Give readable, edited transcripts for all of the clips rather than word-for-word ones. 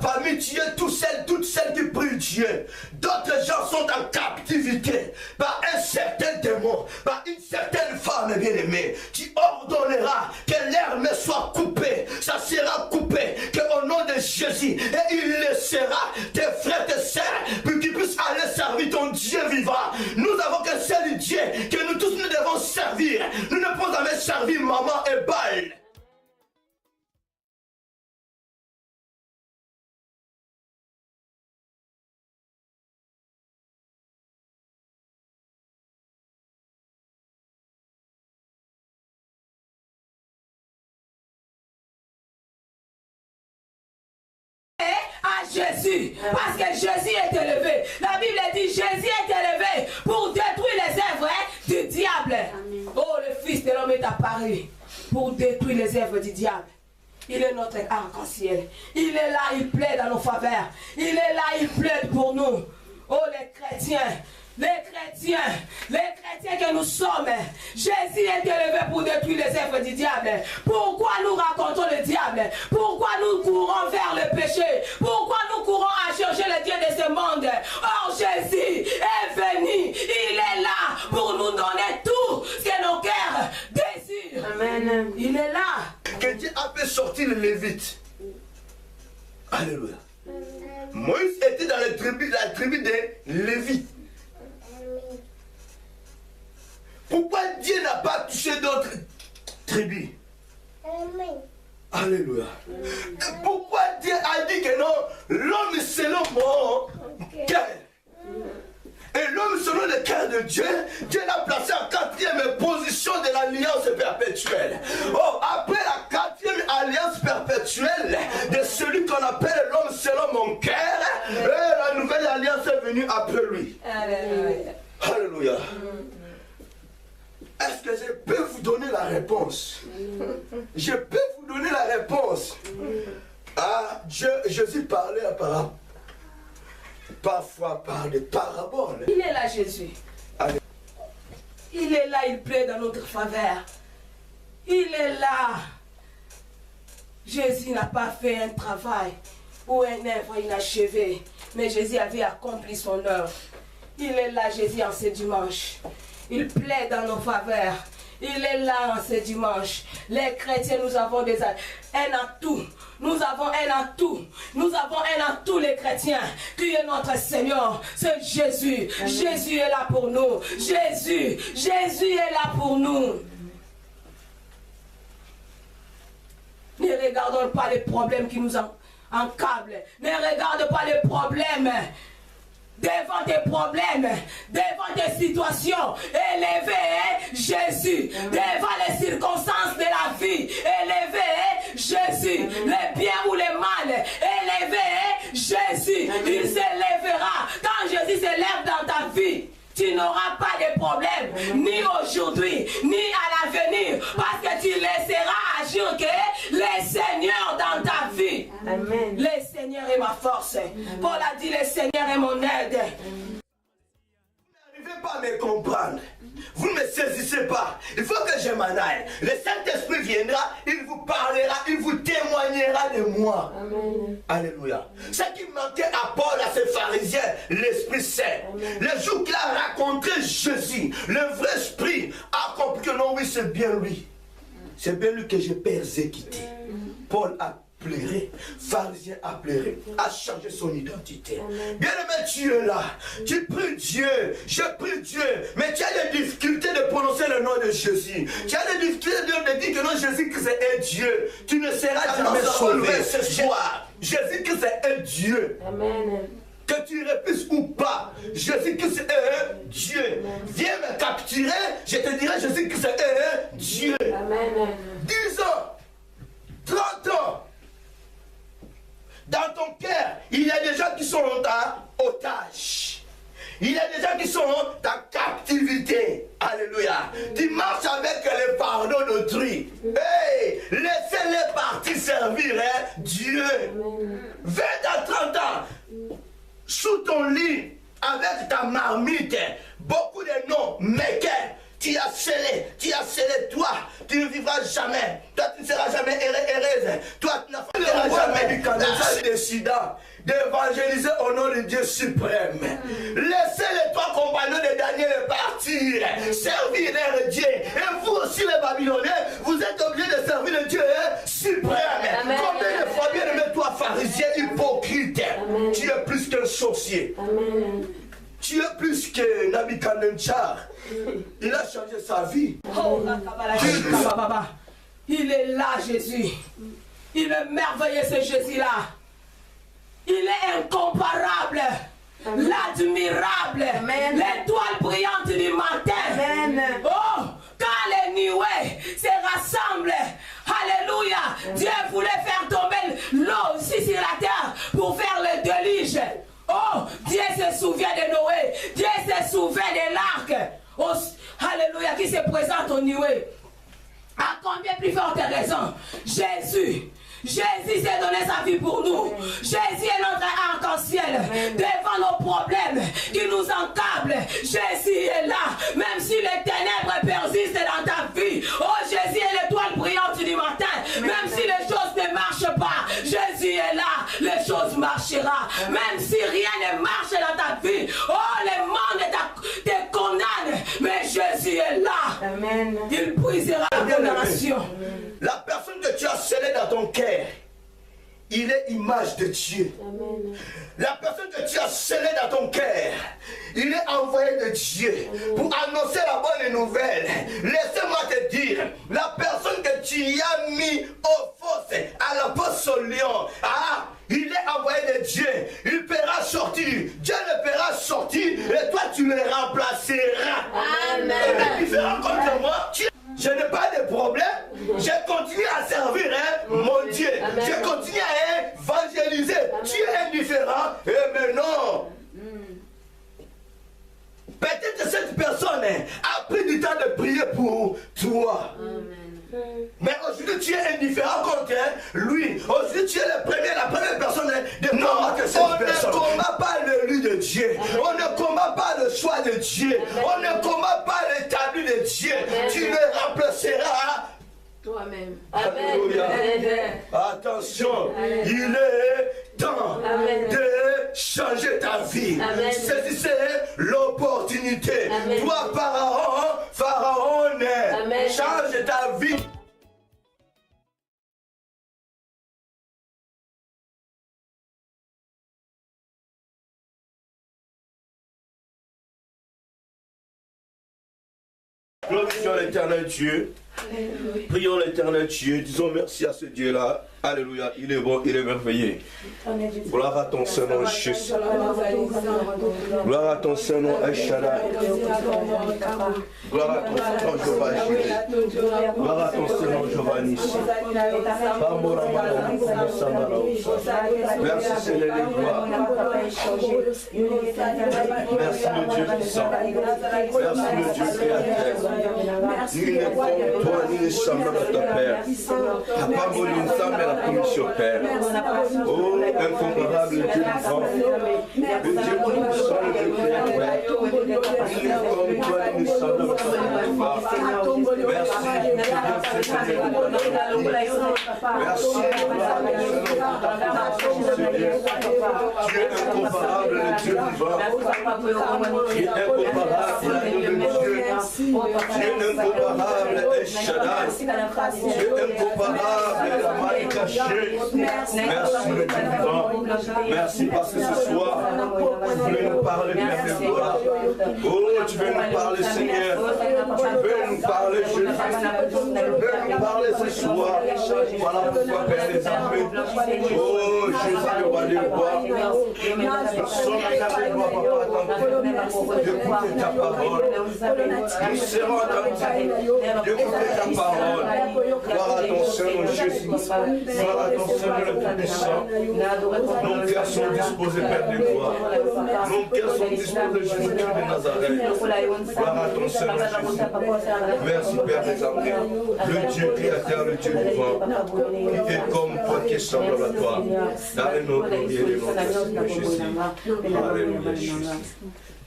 Parmi Dieu, toutes celles qui prient Dieu, d'autres gens sont en captivité par un certain démon, par une certaine femme bien-aimée. Tu ordonneras que l'herbe soit coupée, ça sera coupé, qu'au nom de Jésus, et il laissera tes frères, tes sœurs, pour qu'ils puissent aller servir ton Dieu vivant. Nous avons qu'un seul Dieu que nous tous nous devons servir. Nous ne pouvons jamais servir maman et Baal. À Jésus, parce que Jésus est élevé. La Bible dit Jésus est élevé pour détruire les œuvres du diable. Amen. Oh, le Fils de l'homme est apparu pour détruire les œuvres du diable. Il est notre arc-en-ciel. Il est là, il plaide dans nos faveurs. Il est là, il plaide pour nous. Oh, les chrétiens que nous sommes, Jésus est élevé pour détruire les œuvres du diable. Pourquoi nous racontons le diable? Pourquoi nous courons vers le péché? Pourquoi nous courons à chercher le Dieu de ce monde? Or Jésus est venu, il est là pour nous donner tout ce que nos cœurs désirent. Amen. Il est là. Que Dieu a fait sortir les Lévites. Alléluia. Moïse était dans la tribu des Lévites. Pourquoi Dieu n'a pas touché d'autres tribus? Alléluia. Pourquoi Dieu a dit que non, l'homme selon mon cœur. Et l'homme selon le cœur de Dieu, Dieu l'a placé en 4e position de l'alliance perpétuelle. Oh, après la 4e alliance perpétuelle de celui qu'on appelle l'homme selon mon cœur, la nouvelle alliance est venue après lui. Alléluia. Alléluia. Est-ce que je peux vous donner la réponse? Je peux vous donner la réponse. Ah, Jésus parlait parfois par des paraboles. Il est là, Jésus. Allez. Il est là, il plaît dans notre faveur. Il est là. Jésus n'a pas fait un travail ou un œuvre inachevé, mais Jésus avait accompli son œuvre. Il est là, Jésus, en ce dimanche. Il plaît dans nos faveurs. Il est là en ce dimanche. Les chrétiens, nous avons un atout. Nous avons un atout. Nous avons un atout, les chrétiens, qui est notre Seigneur. C'est Jésus. Amen. Jésus est là pour nous. Jésus est là pour nous. Ne regardons pas les problèmes qui nous encablent. Ne regarde pas les problèmes. Devant des problèmes, devant des situations, élevez Jésus. Devant les circonstances de la vie, élevez Jésus. Les biens ou les mal, élevez Jésus. Il s'élèvera. Quand Jésus s'élève dans ta vie, tu n'auras pas de problème, ni aujourd'hui, ni à l'avenir, parce que tu laisseras agir que le Seigneur dans ta vie. Amen. Le Seigneur est ma force. Amen. Paul a dit, le Seigneur est mon aide. Amen. Vous n'arrivez pas à me comprendre. Vous ne me saisissez pas. Il faut que je m'en aille. Le Saint-Esprit viendra, il vous parlera, il vous témoignera de moi. Amen. Alléluia. Ce qui manquait à Paul, à ces pharisiens, l'Esprit Saint. Amen. Le jour qu'il a raconté Jésus, le vrai esprit a compris que non, oui, c'est bien lui. C'est bien lui que j'ai persécuté. Paul a pleuré, pharisien a pleuré, a changé son identité. Bien-aimé, tu es là, tu pries Dieu, je prie Dieu, mais tu as des difficultés de prononcer le nom de Jésus. Tu as des difficultés de dire que non, Jésus-Christ est Dieu. Tu ne seras jamais sauvé ce soir. Jésus-Christ est Dieu. Amen. Que tu refuses ou pas, Jésus-Christ est Dieu. Viens me capturer, je te dirai Jésus-Christ est Dieu. Amen. 10 ans, 30 ans, dans ton cœur, il y a des gens qui sont en otage. Il y a des gens qui sont en captivité. Alléluia. Tu marches avec les pardons d'autrui. Hey, laissez-les partir servir Dieu. 20 à 30 ans, sous ton lit, avec ta marmite, beaucoup de noms, mais Tu as scellé, toi, tu ne vivras jamais. Toi, tu ne seras jamais heureuse. Toi, tu ne feras jamais du candidat décidant d'évangéliser au nom de Dieu suprême. Laissez les 3 compagnons de Daniel partir, servir leur Dieu. Et vous aussi, les Babyloniens, vous êtes obligés de servir le Dieu suprême. Combien de fois, bien aimé, toi, pharisien hypocrite, tu es plus qu'un sorcier. Amen. Tu es plus que Nabucodonosor. Il a changé sa vie. Oh, il est là, Jésus. Il est merveilleux, ce Jésus-là. Il est incomparable, l'admirable, l'étoile brillante du matin. Amen. Oh, quand les nuées se rassemblent, alléluia, Dieu voulait faire tomber l'eau aussi sur la terre pour faire le déluge. Oh, Dieu se souvient de Noé, Dieu se souvient de l'arc. Oh, alléluia, qui se présente aux nuées. À combien plus forte raison, Jésus s'est donné sa vie pour nous. Jésus est notre arc-en-ciel devant nos problèmes qui nous encablent. Jésus est là, même si les ténèbres persistent dans ta vie. Oh, Jésus est l'étoile brillante du matin. Même si les choses ne marchent pas, Jésus est là, les choses marcheront. Même si rien ne marche dans ta vie, oh, le monde te condamne, mais Jésus est là. Amen. Il brisera la condamnation. La personne que tu as scellée dans ton cœur, il est image de Dieu. Amen. La personne que tu as scellée dans ton cœur, il est envoyé de Dieu pour annoncer la bonne nouvelle. Laissez-moi te dire, la personne que tu as mis au fosse, à la fosse au lion, il est envoyé de Dieu. Il pourra sortir. Dieu le fera sortir et toi tu le remplaceras. Amen. Et tu feras contre moi. Je n'ai pas de problème. Je continue à servir mon Dieu. Amen. Je continue à évangéliser. Tu es indifférent. Et maintenant, peut-être que cette personne a pris du temps de prier pour toi. Amen. Mais aujourd'hui tu es indifférent contre lui. Aujourd'hui tu es la première personne de combattre cette personne. On ne combat pas le lit de Dieu. On ne combat pas le choix de Dieu. On ne combat pas l'établi de Dieu. Tu le remplaceras Toi-même. Alléluia. Attention, il est temps de changer ta vie. Saisissez l'opportunité. Toi, Pharaon, change ta vie. Glorifions l'éternel Dieu. Prions l'éternel Dieu. Disons merci à ce Dieu-là. Alléluia. Il est bon, il est merveilleux. Gloire à ton Saint-Nom, Jésus. Gloire à ton Saint-Nom, El-Shaddai. Gloire à ton Saint-Nom, Jéhovah Jireh. Gloire à ton Saint-Nom, Jéhovah Nissi. Merci Seigneur de gloire. Merci le Dieu puissant. Merci le Dieu créateur. Nul n'est comme toi, ni ne semblable à ton Père. Papa, nous sommes à la commission Père. Oh, incomparable Dieu vivant. Le Dieu puissant, le Dieu créateur. Nul n'est comme toi, ni ne semblable à ton Père. Merci. Tu es incomparable, le Dieu vivant. Tu es incomparable, l'agneau de Dieu. Tu es incomparable, El-Shaddai. Tu es incomparable, la maille cachée. Merci, le Dieu vivant. Merci parce que ce soir, tu veux nous parler, Père de gloire. Oh, tu veux nous parler, Seigneur. Tu veux nous parler, Jésus. Tu veux nous parler ce soir. Voilà pourquoi, Père des armées. Oh, Jésus, le roi des rois. Nous sommes avec toi, Papa, d'écouter ta parole. Nous serons attentifs d'écouter ta parole. Gloire à ton Seigneur Jésus. Gloire à ton Seigneur le Tout-Puissant. Nos cœurs sont disposés, Père de gloire. Nos cœurs sont disposés, Jésus-Christ de Nazareth. Gloire à ton Seigneur Jésus. Merci, Père des armées. Le Dieu créateur, le Dieu vivant, qui est comme toi, qui est semblable à toi. Dans le nom de Jésus. Alléluia, Jésus.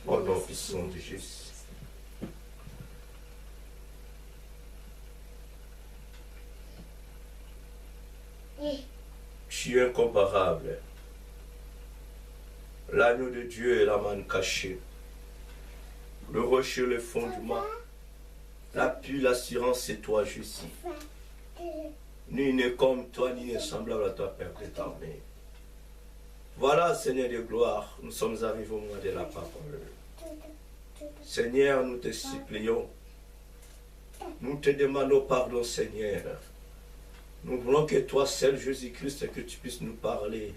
Au nom puissant de Jésus. Tu es incomparable. L'agneau de Dieu est la manne cachée. Le rocher, le fondement. L'appui, l'assurance, c'est toi, Jésus. Nul n'est comme toi, ni n'est semblable à toi, Père de l'armée. Voilà, Seigneur de gloire, nous sommes arrivés au mois de la parole. Seigneur, nous te supplions. Nous te demandons pardon, Seigneur. Nous voulons que toi, seul Jésus-Christ, que tu puisses nous parler,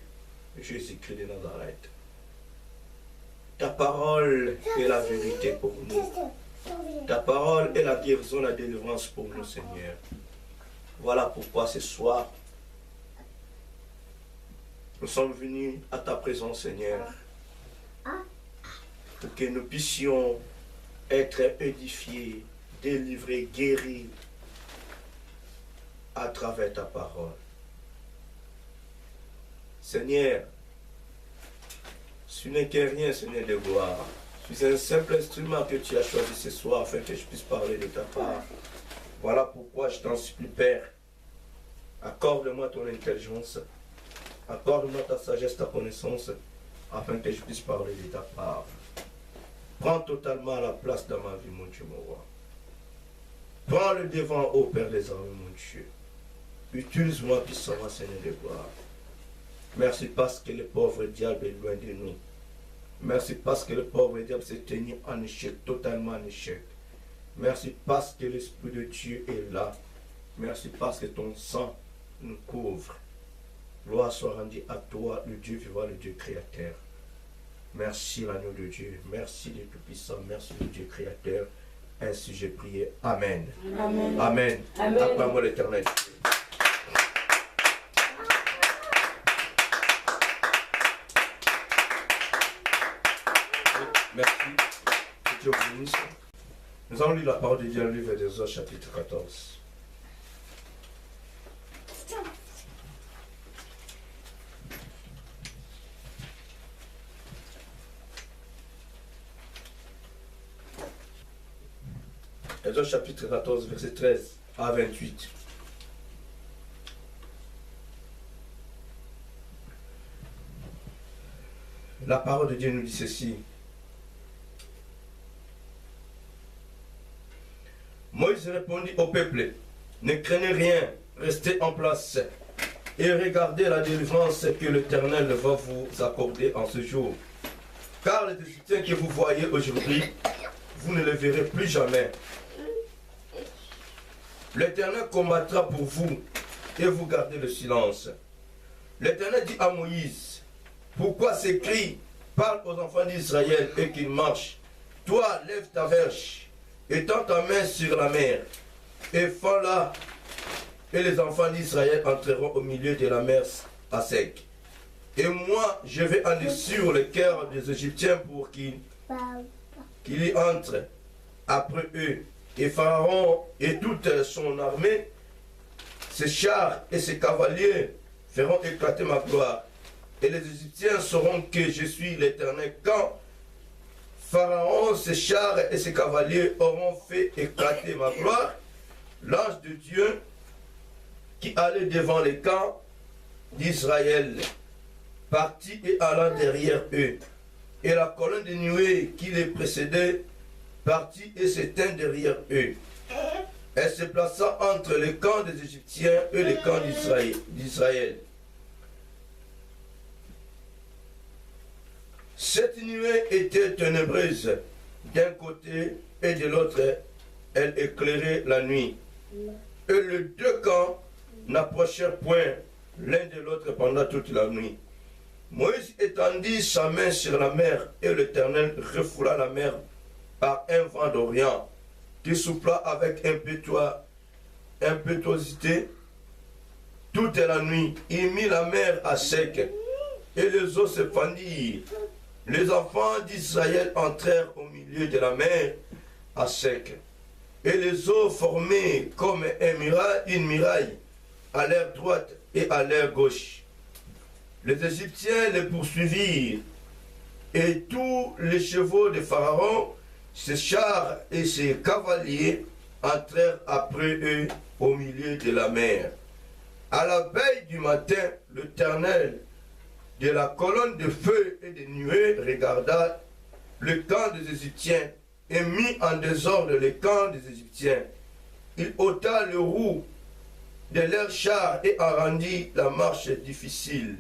Jésus-Christ de Nazareth. Ta parole est la vérité pour nous. Ta parole est la guérison, la délivrance pour nous, Seigneur. Voilà pourquoi ce soir, nous sommes venus à ta présence, Seigneur, pour que nous puissions être édifiés, délivrés, guéris à travers ta parole. Seigneur, tu n'es que rien, Seigneur de gloire. Je suis un simple instrument que tu as choisi ce soir afin que je puisse parler de ta part. Voilà pourquoi je t'en supplie, Père. Accorde-moi ton intelligence. Accorde-moi ta sagesse, ta connaissance, afin que je puisse parler de ta part. Prends totalement la place dans ma vie, mon Dieu, mon roi. Prends le devant, ô Père des armées, mon Dieu. Utilise-moi puissamment, Seigneur de gloire. Merci parce que le pauvre diable est loin de nous. Merci parce que le pauvre diable s'est tenu en échec, totalement en échec. Merci parce que l'Esprit de Dieu est là. Merci parce que ton sang nous couvre. Gloire soit rendue à toi, le Dieu vivant, le Dieu créateur. Merci l'agneau de Dieu. Merci le Tout-Puissant. Merci le Dieu créateur. Ainsi j'ai prié. Amen. Amen. Amen. Amen. Acclame-moi l'Éternel. Merci. Que Dieu vous bénisse. Nous allons lire la parole de Dieu dans le livre des Exode, chapitre 14. Exode chapitre 14, verset 13 à 28. La parole de Dieu nous dit ceci. Moïse répondit au peuple, ne craignez rien, restez en place et regardez la délivrance que l'Éternel va vous accorder en ce jour. Car les Égyptiens que vous voyez aujourd'hui, vous ne les verrez plus jamais. L'Éternel combattra pour vous et vous gardez le silence. L'Éternel dit à Moïse, pourquoi ces cris parlent aux enfants d'Israël et qu'ils marchent? Toi, lève ta verge et tends ta main sur la mer et fends-la, et les enfants d'Israël entreront au milieu de la mer à sec. Et moi, je vais aller sur le cœur des Égyptiens pour qu'ils y entrent après eux. Et Pharaon et toute son armée, ses chars et ses cavaliers feront éclater ma gloire. Et les Égyptiens sauront que je suis l'Éternel quand Pharaon, ses chars et ses cavaliers auront fait éclater ma gloire. L'ange de Dieu qui allait devant les camps d'Israël partit et alla derrière eux. Et la colonne de nuée qui les précédait partit et s'éteint derrière eux. Elle se plaça entre les camps des Égyptiens et les camps d'Israël. Cette nuée était ténébreuse d'un côté et de l'autre, elle éclairait la nuit. Et les deux camps n'approchèrent point l'un de l'autre pendant toute la nuit. Moïse étendit sa main sur la mer et l'Éternel refoula la mer par un vent d'Orient qui souffla avec impétuosité toute la nuit. Il mit la mer à sec et les eaux se fendirent. Les enfants d'Israël entrèrent au milieu de la mer à sec. Et les eaux formaient comme une muraille à l'air droite et à l'air gauche. Les Égyptiens les poursuivirent, et tous les chevaux de Pharaon, ses chars et ses cavaliers entrèrent après eux au milieu de la mer. À la veille du matin, l'Éternel, de la colonne de feu et de nuées, regarda le camp des Égyptiens et mit en désordre le camp des Égyptiens. Il ôta le roue de leurs chars et en rendit la marche difficile.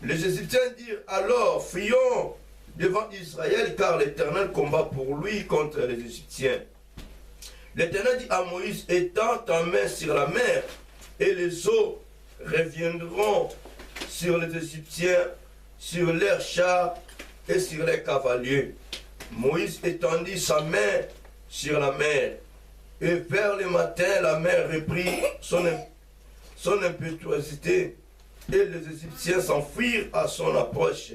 Les Égyptiens dirent alors, fuyons devant Israël, car l'Éternel combat pour lui contre les Égyptiens. L'Éternel dit à Moïse, étends ta main sur la mer, et les eaux reviendront sur les Égyptiens, sur leurs chars et sur les cavaliers. Moïse étendit sa main sur la mer, et vers le matin, la mer reprit son impétuosité, et les Égyptiens s'enfuirent à son approche.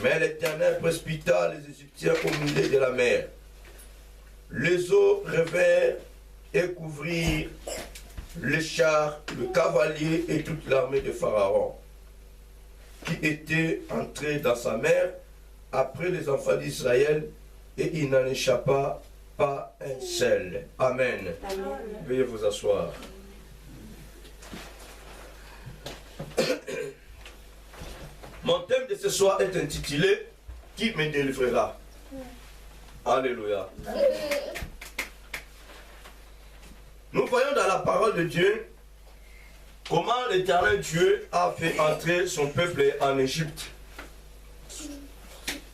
Mais l'Éternel précipita les Égyptiens au milieu de la mer. Les eaux revinrent et couvrirent les chars, le cavalier et toute l'armée de Pharaon, qui était entrée dans sa mer après les enfants d'Israël, et il n'en échappa pas un seul. Amen. Amen. Veuillez vous asseoir. Mon thème de ce soir est intitulé « Qui me délivrera ?» Alléluia. Nous voyons dans la parole de Dieu comment l'Éternel Dieu a fait entrer son peuple en Égypte.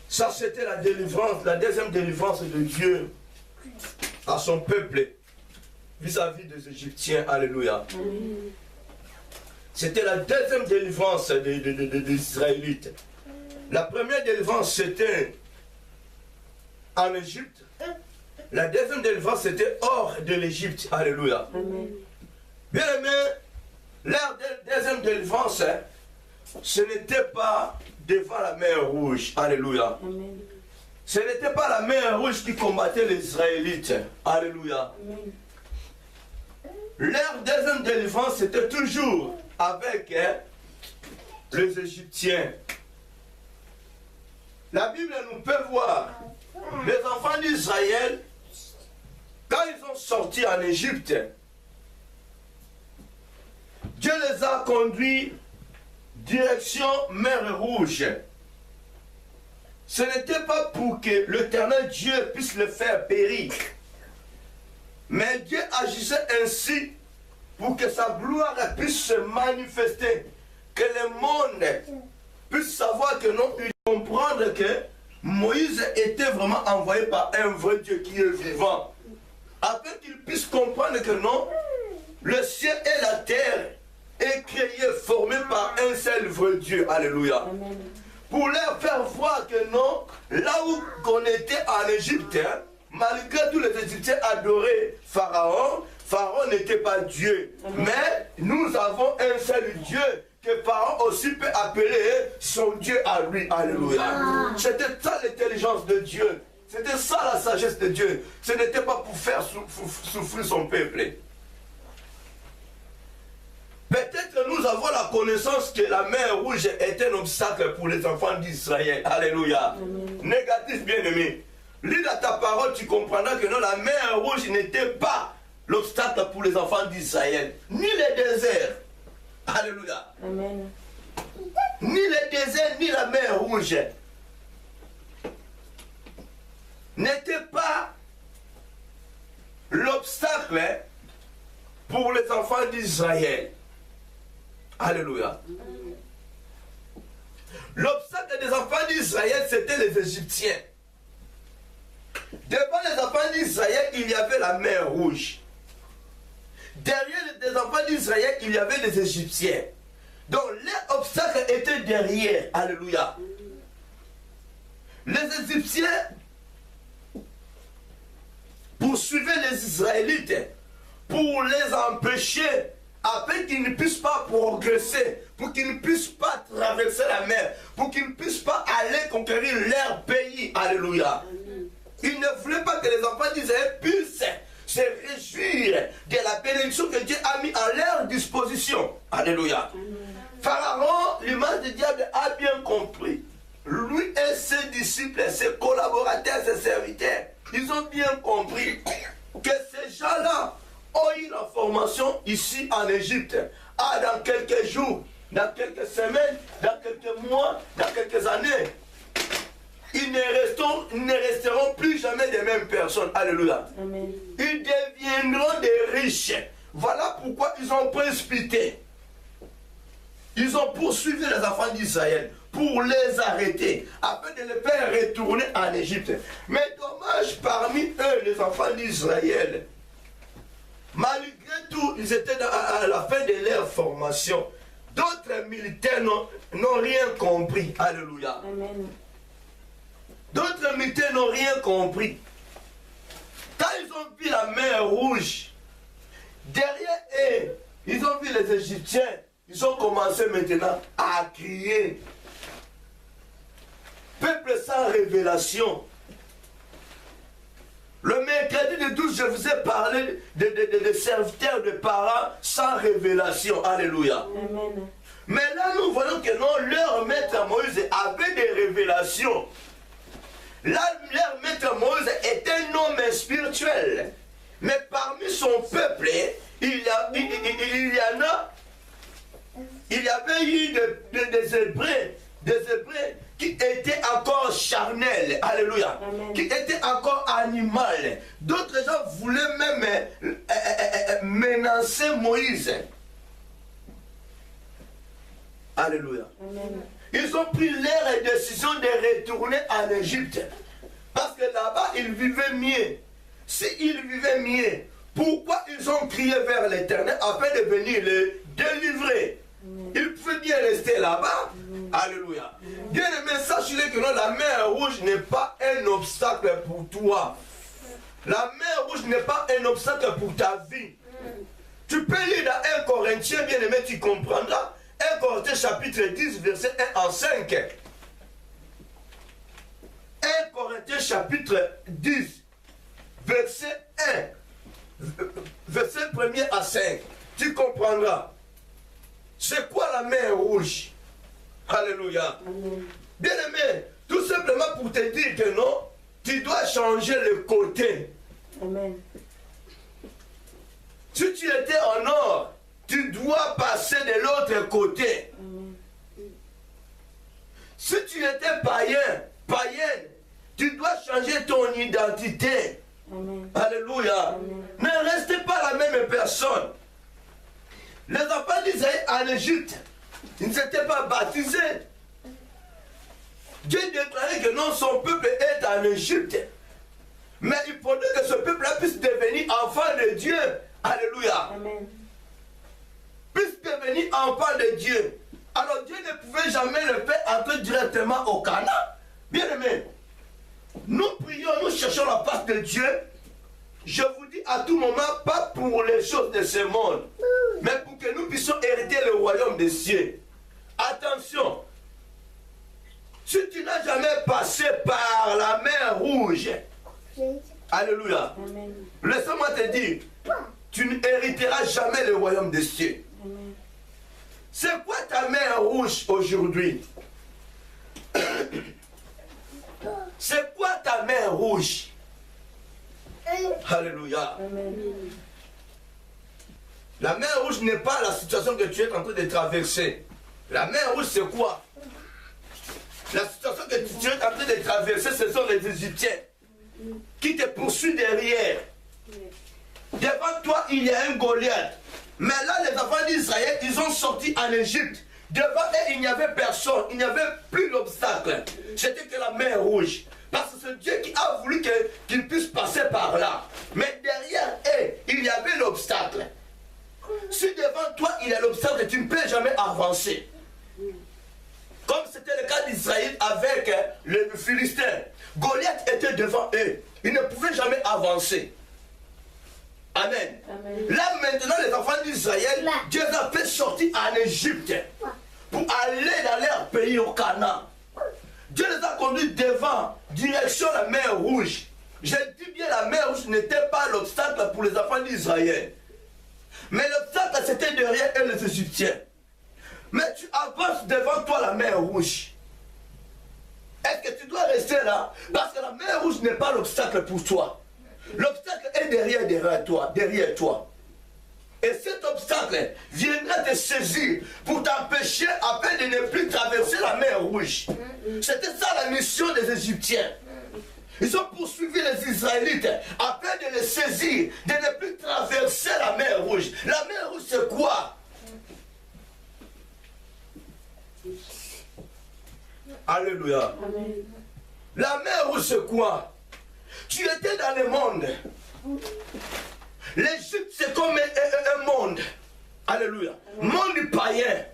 Ça, c'était la délivrance, la deuxième délivrance de Dieu à son peuple vis-à-vis des Égyptiens. Alléluia. C'était la deuxième délivrance des Israélites. La première délivrance, c'était en Égypte. La deuxième délivrance, c'était hors de l'Égypte. Alléluia. Bien aimé, leur deuxième délivrance, ce n'était pas devant la mer Rouge. Alléluia. Ce n'était pas la mer Rouge qui combattait les Israélites. Alléluia. Leur deuxième délivrance, c'était toujours avec les Égyptiens. La Bible nous peut voir les enfants d'Israël, quand ils ont sorti en Égypte, Dieu les a conduits direction mer Rouge. Ce n'était pas pour que l'Éternel Dieu puisse le faire périr, mais Dieu agissait ainsi pour que sa gloire puisse se manifester, que le monde puisse savoir que non, il comprendre que Moïse était vraiment envoyé par un vrai Dieu qui est vivant, afin qu'il puisse comprendre que non, le ciel et la terre est créé, formé par un seul vrai Dieu. Alléluia. Amen. Pour leur faire voir que non, là où on était en Égypte, malgré tous les Égyptiens adoraient Pharaon, Pharaon n'était pas Dieu. Amen. Mais nous avons un seul Dieu que Pharaon aussi peut appeler son Dieu à lui. Alléluia. C'était ça l'intelligence de Dieu. C'était ça la sagesse de Dieu. Ce n'était pas pour faire souffrir son peuple. Peut-être que nous avons la connaissance que la mer Rouge est un obstacle pour les enfants d'Israël. Alléluia. Négatif, bien-aimé. Lis dans ta parole, tu comprendras que non, la mer Rouge n'était pas l'obstacle pour les enfants d'Israël. Ni le désert. Alléluia. Amen. Ni le désert, ni la mer Rouge n'était pas l'obstacle pour les enfants d'Israël. Alléluia. L'obstacle des enfants d'Israël, c'était les Égyptiens. Devant les enfants d'Israël, il y avait la mer Rouge. Derrière les enfants d'Israël, il y avait les Égyptiens. Donc, les obstacles étaient derrière. Alléluia. Les Égyptiens poursuivaient les Israélites pour les empêcher, afin qu'ils ne puissent pas progresser, pour qu'ils ne puissent pas traverser la mer, pour qu'ils ne puissent pas aller conquérir leur pays. Alléluia. Ils ne voulaient pas que les enfants d'Israël puissent se réjouir de la bénédiction que Dieu a mis à leur disposition. Alléluia. Pharaon, l'image du diable, a bien compris. Lui et ses disciples, ses collaborateurs, ses serviteurs, ils ont bien compris que ces gens-là ont eu l'information ici en Égypte, Ah, dans quelques jours, dans quelques semaines, dans quelques mois, dans quelques années, ils ne resteront plus jamais les mêmes personnes. Alléluia. Amen. Ils deviendront des riches. Voilà pourquoi ils ont précipité. Ils ont poursuivi les enfants d'Israël pour les arrêter, afin de les faire retourner en Égypte. Mais dommage, parmi eux, les enfants d'Israël, malgré tout, ils étaient à la fin de leur formation. D'autres militaires n'ont rien compris. Alléluia. Amen. D'autres militaires n'ont rien compris. Quand ils ont vu la mer rouge, derrière eux, ils ont vu les Égyptiens. Ils ont commencé maintenant à crier. Peuple sans révélation. Le mercredi de 12, je vous ai parlé de serviteurs, de parents sans révélation. Alléluia. Amen. Mais là, nous voyons que non, leur maître Moïse avait des révélations. Là, leur maître Moïse est un homme spirituel. Mais parmi son peuple, il y avait eu des Hébreux qui étaient encore charnels. Alléluia. Amen. Qui étaient encore animaux. D'autres gens voulaient même menacer Moïse. Alléluia. Amen. Ils ont pris leur décision de retourner en Égypte. Parce que là-bas, ils vivaient mieux. S'ils vivaient mieux, pourquoi ils ont crié vers l'Éternel afin de venir les délivrer? Ils pouvaient bien rester là-bas. Alléluia. Bien aimé, sachez que non, la mer rouge n'est pas un obstacle pour toi. La mer rouge n'est pas un obstacle pour ta vie. Tu peux lire dans 1 Corinthiens, bien aimé, tu comprendras. 1 Corinthiens chapitre 10, verset 1 en 5. 1 Corinthiens chapitre 10, verset 1. Verset 1er à 5. Tu comprendras. C'est quoi la mer rouge? Alléluia. Amen. Bien aimé, tout simplement pour te dire que non, tu dois changer le côté. Amen. Si tu étais en or, tu dois passer de l'autre côté. Amen. Si tu étais païenne, tu dois changer ton identité. Amen. Alléluia. Amen. Ne restez pas la même personne. Les enfants d'Israël en Égypte, ils ne s'étaient pas baptisés. Dieu déclarait que non, son peuple est en Égypte. Mais il faudrait que ce peuple-là puisse devenir enfant de Dieu. Alléluia. Amen. Puisse devenir enfant de Dieu. Alors Dieu ne pouvait jamais le faire entrer directement au Canaan. Bien aimé, nous prions, nous cherchons la face de Dieu. Je vous dis à tout moment, pas pour les choses de ce monde, mais pour que nous puissions hériter le royaume des cieux. Attention, si tu n'as jamais passé par la mer rouge, alléluia, Amen. laisse-moi te dire, tu n'hériteras jamais le royaume des cieux. Amen. C'est quoi ta mer rouge aujourd'hui? C'est quoi ta mer rouge? Alléluia. Amen. La mer rouge n'est pas la situation que tu es en train de traverser. La mer rouge, c'est quoi? La situation que tu es en train de traverser, ce sont les Égyptiens qui te poursuivent derrière. Devant toi, il y a un Goliath. Mais là, les enfants d'Israël, ils ont sorti en Égypte. Devant eux, il n'y avait personne. Il n'y avait plus d'obstacle. C'était que la mer rouge. Parce que c'est Dieu qui a voulu qu'ils puissent passer par là. Mais derrière eux, il y avait l'obstacle. Si devant toi, il y a l'obstacle, tu ne peux jamais avancer. Comme c'était le cas d'Israël avec les Philistins. Goliath était devant eux. Ils ne pouvaient jamais avancer. Amen. Amen. Là maintenant, les enfants d'Israël, Dieu les a fait sortir en Égypte pour aller dans leur pays au Canaan. Dieu les a conduits devant, direction la mer Rouge. Je dis bien la mer Rouge n'était pas l'obstacle pour les enfants d'Israël. Mais l'obstacle c'était derrière eux les Égyptiens. Mais tu avances devant toi la mer Rouge. Est-ce que tu dois rester là? Parce que la mer Rouge n'est pas l'obstacle pour toi. L'obstacle est derrière toi. Et cet obstacle viendra te saisir pour t'empêcher afin de ne plus traverser la mer Rouge. C'était ça la mission des Égyptiens. Ils ont poursuivi les Israélites afin de les saisir, de ne plus traverser la mer Rouge. La mer Rouge, c'est quoi? Alléluia. Amen. La mer Rouge, c'est quoi? Tu étais dans le monde. L'Égypte, c'est comme un monde. Alléluia. Monde païen.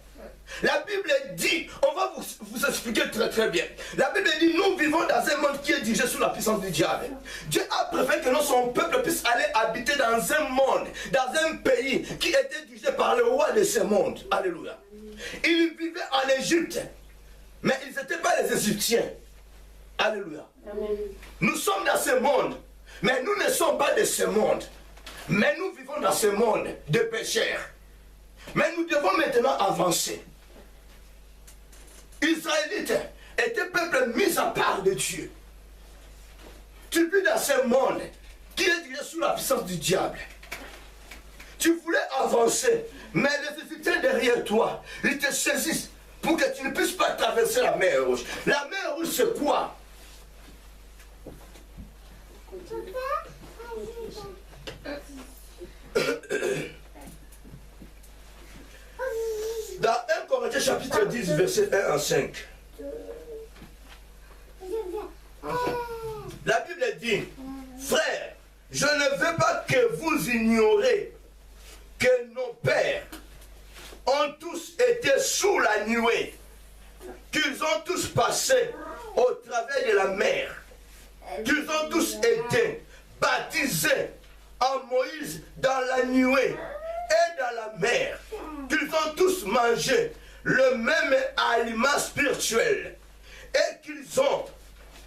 La Bible dit, on va vous expliquer très très bien. La Bible dit, nous vivons dans un monde qui est dirigé sous la puissance du diable. Dieu a préféré que son peuple puisse aller habiter dans un monde, dans un pays qui était dirigé par le roi de ce monde. Alléluia. Ils vivaient en Égypte, mais ils n'étaient pas les Égyptiens. Alléluia. Amen. Nous sommes dans ce monde, mais nous ne sommes pas de ce monde. Mais nous vivons dans ce monde de pécheurs. Mais nous devons maintenant avancer. Israélites étaient peuple mis à part de Dieu. Tu vis dans ce monde qui est dirigé sous la puissance du diable. Tu voulais avancer, mais les Égyptiens derrière toi, ils te saisissent pour que tu ne puisses pas traverser la mer Rouge. La mer Rouge, c'est quoi? Dans 1 Corinthiens chapitre 10, verset 1 à 5. La Bible dit, frères, je ne veux pas que vous ignorez que nos pères ont tous été sous la nuée, qu'ils ont tous passé au travers de la mer, qu'ils ont tous été baptisés en Moïse dans la nuée et dans la mer, qu'ils ont tous mangé le même aliment spirituel et qu'ils ont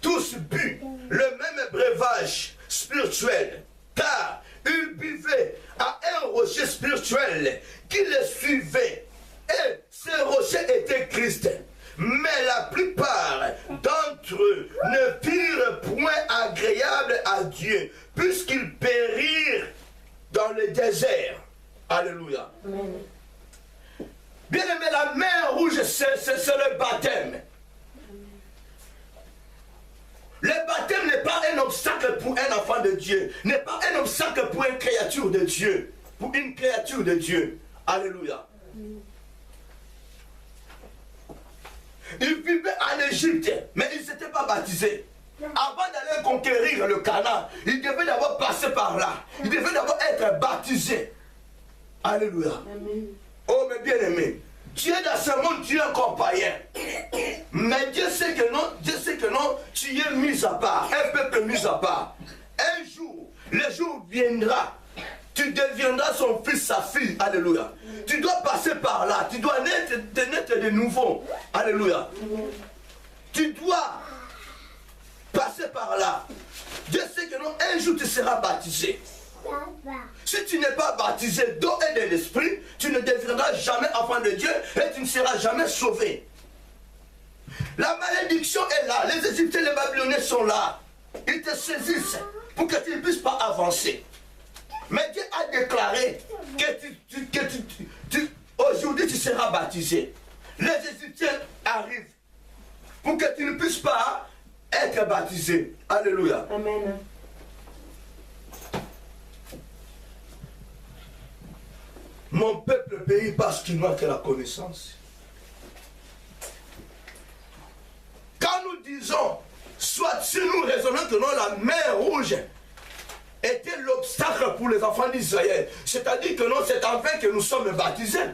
tous bu le même breuvage spirituel, car ils buvaient à un rocher spirituel qui les suivait, et ce rocher était Christ. Mais la plupart d'entre eux ne firent point agréable à Dieu, puisqu'ils périrent dans le désert. Alléluia. Amen. Bien aimé, la mer Rouge, c'est le baptême. Le baptême n'est pas un obstacle pour un enfant de Dieu, n'est pas un obstacle pour une créature de Dieu, pour une créature de Dieu. Alléluia. Ils vivaient en Égypte, mais ils n'étaient pas baptisés. Avant d'aller conquérir le Canaan, ils devaient d'abord passer par là. Ils devaient d'abord être baptisés. Alléluia. Amen. Oh, mes bien-aimés, tu es dans ce monde, tu es encore païen. Mais Dieu sait que non, tu es mis à part, un peuple mis à part. Un jour, le jour viendra, tu deviendras son fils, sa fille. Alléluia. Tu dois passer par là, tu dois naître de nouveau. Alléluia. Tu dois passer par là. Dieu sait que non, un jour tu seras baptisé. Si tu n'es pas baptisé d'eau et de l'esprit, tu ne deviendras jamais enfant de Dieu et tu ne seras jamais sauvé. La malédiction est là. Les Égyptiens et les Babyloniens sont là. Ils te saisissent pour que tu ne puisses pas avancer. Mais Dieu a déclaré que aujourd'hui tu seras baptisé. Les Égyptiens arrivent pour que tu ne puisses pas être baptisé. Alléluia. Amen. Mon peuple périt parce qu'il manque la connaissance. Quand nous disons, soit si nous raisonnons que non, la mer Rouge était l'obstacle pour les enfants d'Israël, c'est-à-dire que non, c'est en vain que nous sommes baptisés.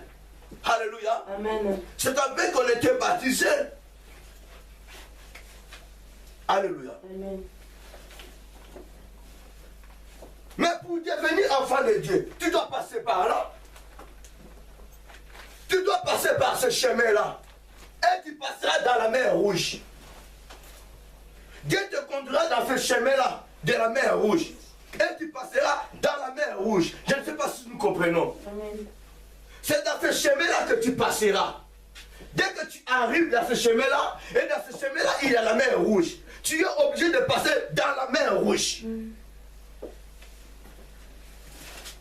Alléluia. Amen. C'est en vain qu'on était baptisés. Alléluia. Amen. Mais pour devenir enfant de Dieu, tu dois passer par là. Tu dois passer par ce chemin-là. Et tu passeras dans la mer Rouge. Dieu te conduira dans ce chemin-là de la mer Rouge. Et tu passeras dans la mer Rouge. Je ne sais pas si nous comprenons. Amen. C'est dans ce chemin-là que tu passeras. Dès que tu arrives dans ce chemin-là, et dans ce chemin-là, il y a la mer Rouge. Tu es obligé de passer dans la mer Rouge.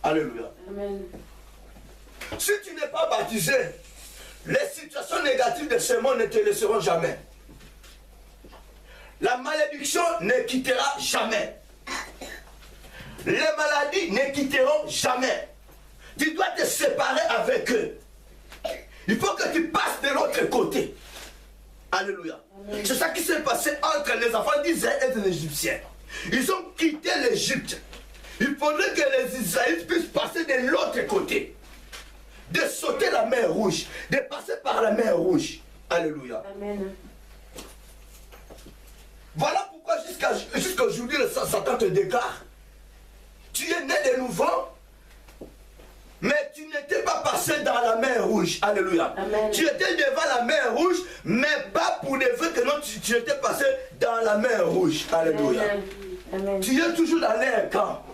Alléluia. Amen. Si tu n'es pas baptisé, les situations négatives de ce monde ne te laisseront jamais. La malédiction ne quittera jamais. Les maladies ne quitteront jamais. Tu dois te séparer avec eux. Il faut que tu passes de l'autre côté. Alléluia. C'est ça qui s'est passé entre les enfants d'Israël et les Égyptiens. Ils ont quitté l'Égypte. Il faudrait que les Israélites puissent passer de l'autre côté. De sauter la mer Rouge. De passer par la mer Rouge. Alléluia. Amen. Voilà pourquoi jusqu'à aujourd'hui, Satan te déclare. Tu es né de nouveau, mais tu n'étais pas passé dans la mer Rouge. Alléluia. Amen. Tu étais devant la mer Rouge, mais pas pour les vrais que non, tu étais passé dans la mer Rouge. Alléluia. Amen. Tu es toujours dans l'air camp.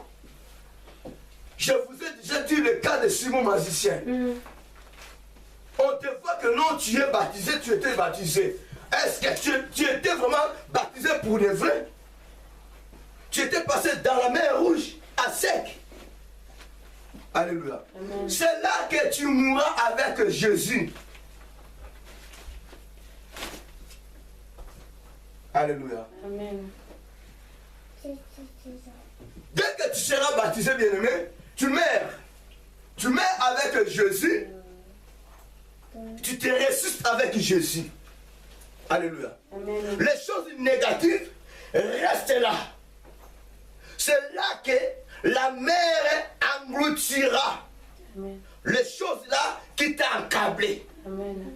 Je vous ai déjà dit le cas de Simon magicien. On te voit que non, tu es baptisé, tu étais baptisé. Est-ce que tu étais vraiment baptisé pour les vrais? Tu étais passé dans la mer Rouge à sec. Alléluia. C'est là que tu mourras avec Jésus. Alléluia. Amen. Dès que tu seras baptisé, bien-aimé, tu meurs. Tu meurs avec Jésus. Tu te ressuscites avec Jésus. Alléluia. Amen. Les choses négatives restent là. C'est là que la mer engloutira Amen. les choses là qui t'ont encablé. Amen.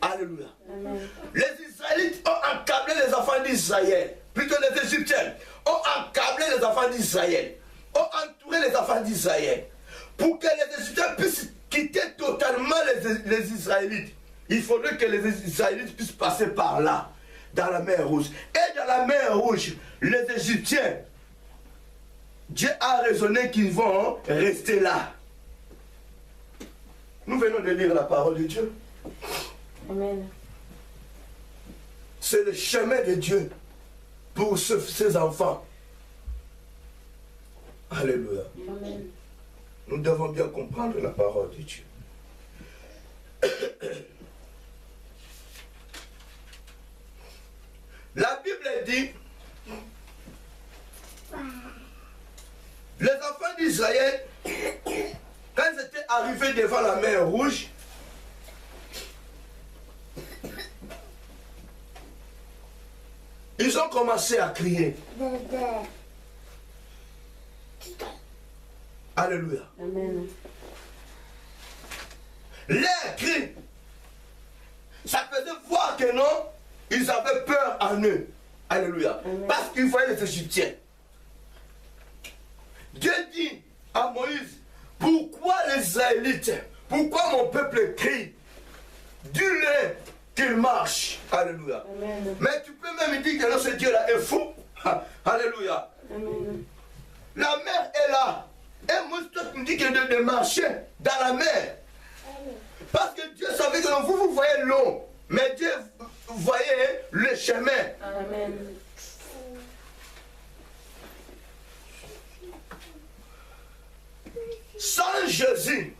Alléluia. Amen. Les Israélites ont encablé les enfants d'Israël. Plutôt les Égyptiens ont encablé les enfants d'Israël. Ont entouré les enfants d'Israël. Pour que les Égyptiens puissent quitter totalement les Israélites. Il faudrait que les Israélites puissent passer par là, dans la mer Rouge. Et dans la mer Rouge, les Égyptiens, Dieu a raisonné qu'ils vont rester là. Nous venons de lire la parole de Dieu. Amen. C'est le chemin de Dieu pour ses enfants. Alléluia. Amen. Nous devons bien comprendre la parole de Dieu. La Bible dit, les enfants d'Israël, quand ils étaient arrivés devant la mer Rouge, ils ont commencé à crier. Alléluia. Amen. Leurs cris, ça faisait voir que non, ils avaient peur en eux. Alléluia. Amen. Parce qu'ils voyaient les Égyptiens. Dieu dit à Moïse, pourquoi les Israélites, pourquoi mon peuple crie? Dis-le qu'il marche. Alléluia. Amen. Mais tu peux même dire que non, ce Dieu-là est fou. Alléluia. Amen. La mer est là. Et moi, toi, tu me dis que de marcher dans la mer. Parce que Dieu savait que vous voyez l'eau. Mais Dieu voyait le chemin. Amen. Sans Jésus,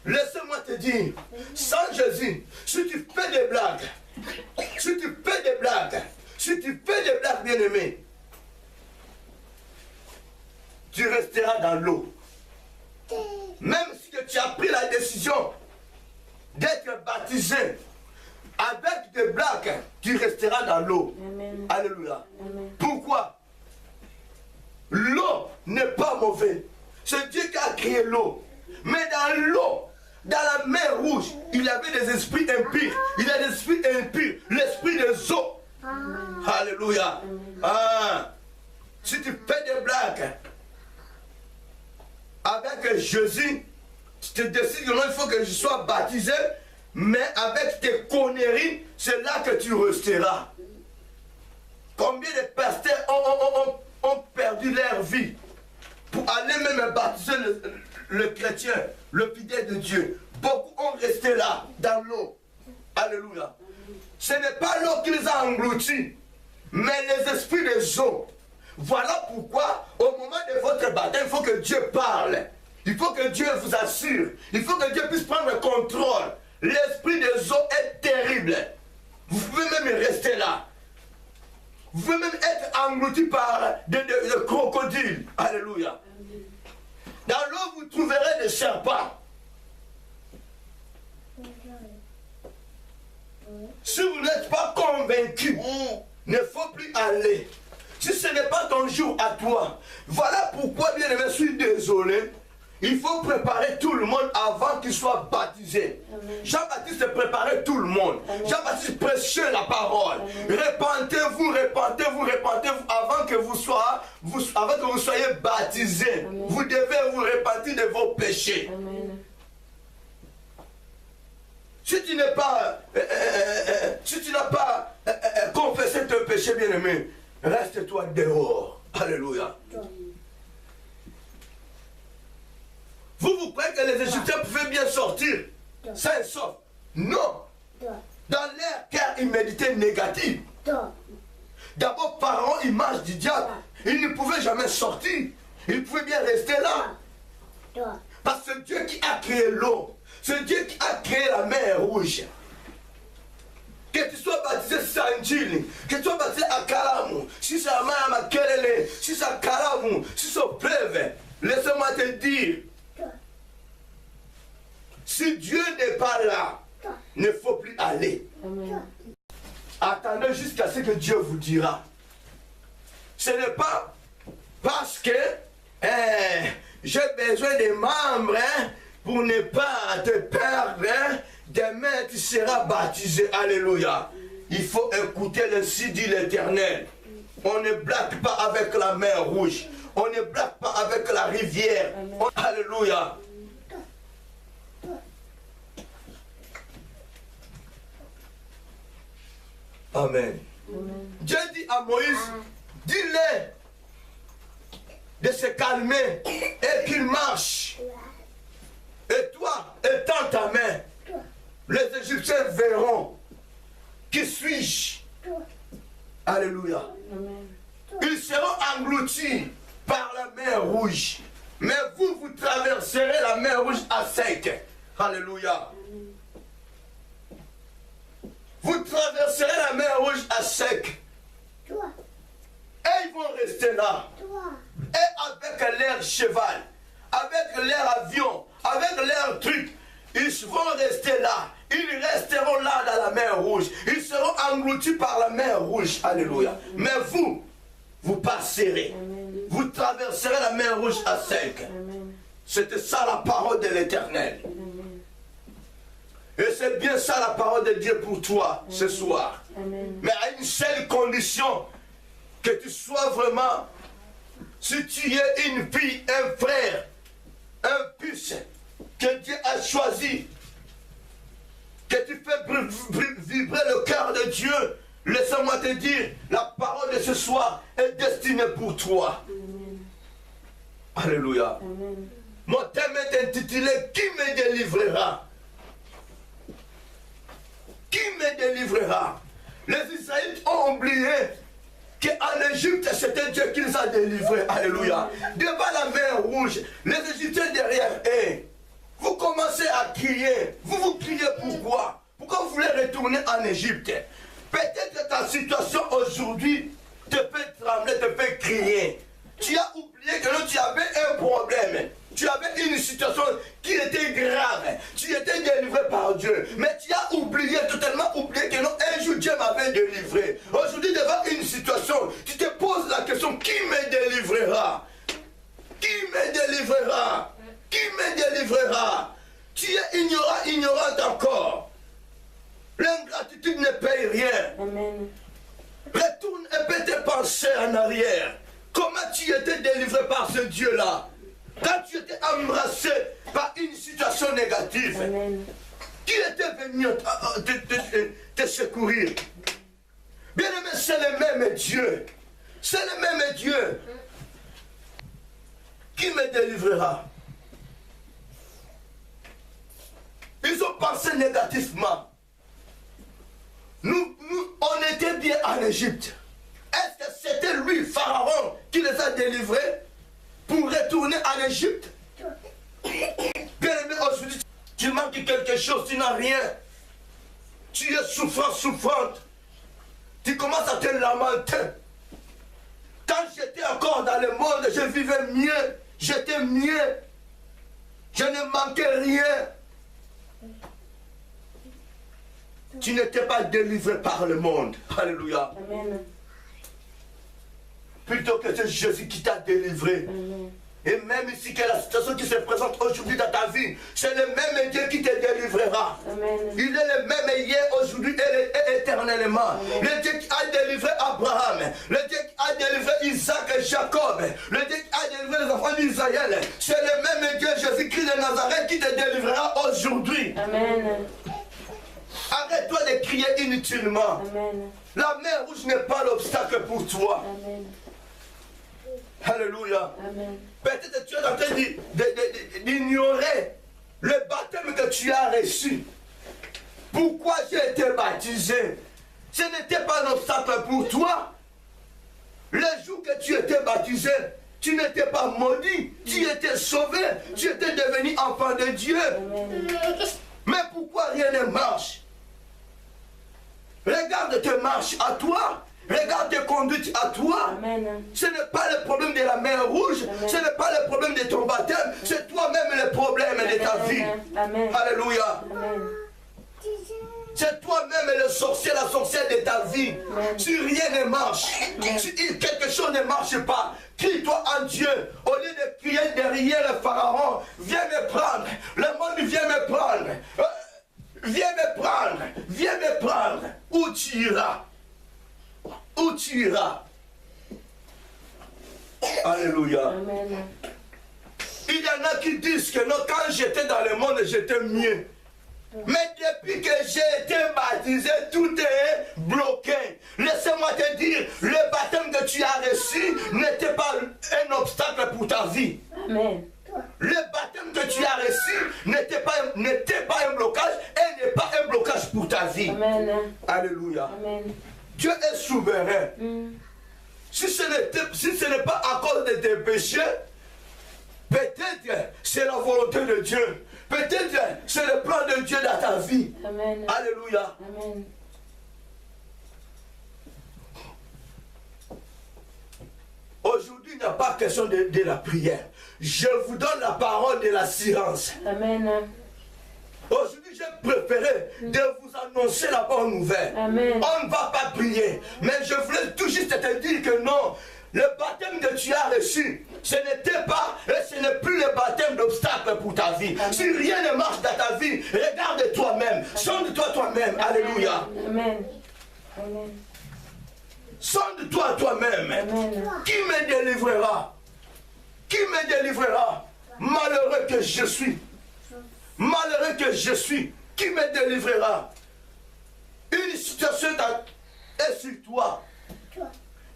laisse-moi te dire, sans Jésus, si tu fais des blagues, si tu fais des blagues, si tu fais des blagues, bien-aimé, tu resteras dans l'eau. Même si tu as pris la décision d'être baptisé avec des blagues, tu resteras dans l'eau. Amen. Alléluia. Amen. Pourquoi? L'eau n'est pas mauvaise. C'est Dieu qui a créé l'eau. Mais dans l'eau, dans la mer Rouge, il y avait des esprits impurs. Il y a des esprits impurs. L'esprit des eaux. Alléluia. Ah. Si tu fais des blagues avec Jésus, tu te décides que non, il faut que je sois baptisé, mais avec tes conneries, c'est là que tu resteras. Combien de pasteurs ont perdu leur vie pour aller même baptiser le chrétien, le fidèle de Dieu. Beaucoup ont resté là, dans l'eau. Alléluia. Ce n'est pas l'eau qui les a engloutis, mais les esprits des eaux. Voilà pourquoi, au moment de votre baptême, il faut que Dieu parle. Il faut que Dieu vous assure. Il faut que Dieu puisse prendre le contrôle. L'esprit des eaux est terrible. Vous pouvez même rester là. Vous pouvez même être englouti par des crocodiles. Alléluia. Dans l'eau, vous trouverez des serpents. Si vous n'êtes pas convaincu, il ne faut plus aller. Si ce n'est pas ton jour à toi, voilà pourquoi, bien aimé, je suis désolé. Il faut préparer tout le monde avant qu'il soit baptisé. Jean-Baptiste préparait tout le monde. Jean-Baptiste prêchait la parole. Répentez-vous, répentez-vous, répentez-vous avant que vous soyez baptisés. Amen. Vous devez vous repentir de vos péchés. Amen. Si tu n'as pas, confessé tes péchés, bien-aimé, reste-toi dehors. Alléluia. Vous croyez que les Égyptiens pouvaient bien sortir sains et saufs? Non. Dans leur cœur, ils méditaient négatif. D'abord, Pharaon, image du diable. Il ne pouvait jamais sortir. Il pouvait bien rester là. Parce que c'est Dieu qui a créé l'eau. C'est Dieu qui a créé la mer rouge. Que tu sois baptisé Sanjili, que tu sois baptisé à Kalamu, si c'est à Makelele, si c'est à Kalamu, si c'est au Pleuve, laisse-moi te dire, si Dieu n'est pas là, il ne faut plus aller. Amen. Attendez jusqu'à ce que Dieu vous dira. Ce n'est pas parce que j'ai besoin des membres pour ne pas te perdre. Demain tu seras baptisé. Alléluia. Il faut écouter ainsi dit l'Éternel. On ne blague pas avec la mer rouge. On ne blague pas avec la rivière. Alléluia. Amen. Dieu dit à Moïse, dis-le de se calmer et qu'il marche. Et toi, étends ta main. Les Égyptiens verront qui suis-je. Alléluia. Ils seront engloutis par la mer rouge. Mais vous, vous traverserez la mer rouge à sec. Alléluia. Vous traverserez la mer rouge à sec. Et ils vont rester là. Et avec leur cheval, avec leur avion, avec leur truc, ils vont rester là. Ils resteront là dans la mer rouge. Ils seront engloutis par la mer rouge. Alléluia. Mais vous, vous passerez. Vous traverserez la mer rouge à sec. C'était ça la parole de l'Éternel. Et c'est bien ça la parole de Dieu pour toi ce soir. Mais à une seule condition, que tu sois vraiment, si tu es une fille, un frère, un fils que Dieu a choisi, que tu fais vibrer le cœur de Dieu, laisse-moi te dire, la parole de ce soir est destinée pour toi. Alléluia. Mon thème est intitulé « Qui me délivrera ?» Qui me délivrera? Les Israélites ont oublié qu'en Égypte, c'était Dieu qui les a délivrés. Alléluia. Devant la mer rouge, les Égyptiens derrière eux. Vous commencez à crier. Vous criez pourquoi? Pourquoi vous voulez retourner en Égypte? Peut-être que ta situation aujourd'hui te fait trembler, te fait crier. Tu as oublié que tu avais un problème. Tu avais une situation qui était grave. Tu étais délivré par Dieu. Mais tu as oublié, totalement oublié que non, un jour Dieu m'avait délivré. Aujourd'hui, devant une situation, tu te poses la question, qui me délivrera? Qui me délivrera? Qui me délivrera? Tu es ignorante encore. L'ingratitude ne paye rien. Amen. Retourne un peu tes pensées en arrière. Comment tu étais délivré par ce Dieu-là? Quand tu étais embrassé par une situation négative, Amen. qui était venu te secourir? Bien aimé, c'est le même Dieu. C'est le même Dieu. Qui me délivrera? Ils ont pensé négativement. Nous, on était bien en Égypte. Est-ce que c'était lui, Pharaon, qui les a délivrés pour retourner en Égypte? chose, tu n'as rien. Tu es souffrante. Tu commences à te lamenter. Quand j'étais encore dans le monde, je vivais mieux. J'étais mieux. Je ne manquais rien. Tu n'étais pas délivré par le monde. Alléluia. Amen. Plutôt que c'est Jésus qui t'a délivré. Amen. Et même ici, que la situation qui se présente aujourd'hui dans ta vie, c'est le même Dieu qui te délivrera. Amen. Il est le même hier, aujourd'hui et éternellement. Amen. Le Dieu qui a délivré Abraham, le Dieu qui a délivré Isaac et Jacob, le Dieu qui a délivré les enfants d'Israël, c'est le même Dieu, Jésus-Christ de Nazareth, qui te délivrera aujourd'hui. Amen. Arrête-toi de crier inutilement. Amen. La mer rouge n'est pas l'obstacle pour toi. Amen. Alléluia. Amen. Peut-être que tu es en train d'ignorer le baptême que tu as reçu. Pourquoi j'ai été baptisé? Ce n'était pas un obstacle pour toi. Le jour que tu étais baptisé, tu n'étais pas maudit. Tu étais sauvé. Tu étais devenu enfant de Dieu. Amen. Mais pourquoi rien ne marche? Regarde tes marches à toi. Regarde tes conduites à toi. Amen. Ce n'est pas le problème de la mer rouge. Amen. Ce n'est pas le problème de ton baptême. C'est toi-même le problème de ta vie. Amen. Alléluia. Amen. C'est toi-même le sorcier, la sorcière de ta vie. Amen. Si rien ne marche, si quelque chose ne marche pas, crie-toi en Dieu. Au lieu de crier derrière le pharaon, viens me prendre. Le monde vient me prendre. Viens me prendre. Viens me prendre. Où tu iras? Où tu iras? Alléluia. Amen. Il y en a qui disent que non, quand j'étais dans le monde, j'étais mieux. Mais depuis que j'ai été baptisé, tout est bloqué. Laissez-moi te dire, le baptême que tu as reçu n'était pas un obstacle pour ta vie. Amen. Le baptême que tu as reçu n'était pas un blocage et n'est pas un blocage pour ta vie. Amen. Alléluia. Amen. Dieu est souverain. Si ce n'est pas à cause de tes péchés, peut-être c'est la volonté de Dieu. Peut-être c'est le plan de Dieu dans ta vie. Amen. Alléluia. Amen. Aujourd'hui, il n'y a pas question de la prière. Je vous donne la parole de la science. Amen. Aujourd'hui, j'ai préféré de vous annoncer la bonne nouvelle. Amen. On ne va pas prier. Mais je voulais tout juste te dire que non. Le baptême que tu as reçu, ce n'était pas et ce n'est plus le baptême d'obstacle pour ta vie. Amen. Si rien ne marche dans ta vie, regarde toi-même. Sonde-toi toi-même. Alléluia. Amen. Amen. Sonde-toi toi-même. Amen. Qui me délivrera? Qui me délivrera? Malheureux que je suis. Malheureux que je suis. Qui me délivrera? Une situation est sur toi.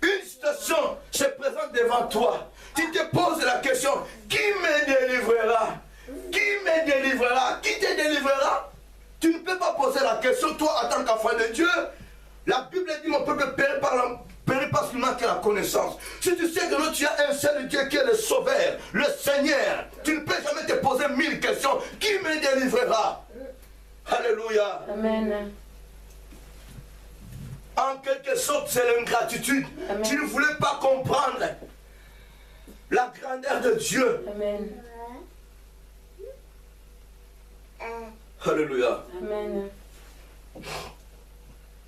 Une situation se présente devant toi. Tu te poses la question, qui me délivrera? Qui me délivrera? Qui te délivrera? Tu ne peux pas poser la question, toi, en tant qu'enfant de Dieu. La Bible dit, mon peuple périt parce qu'il manque la connaissance. Si tu sais que non, tu as un seul Dieu qui est le Sauveur, le Seigneur, tu ne peux jamais te poser 1000 questions. Qui me délivrera? Alléluia. Amen. En quelque sorte, c'est l'ingratitude. Amen. Tu ne voulais pas comprendre la grandeur de Dieu. Amen. Alléluia. Amen.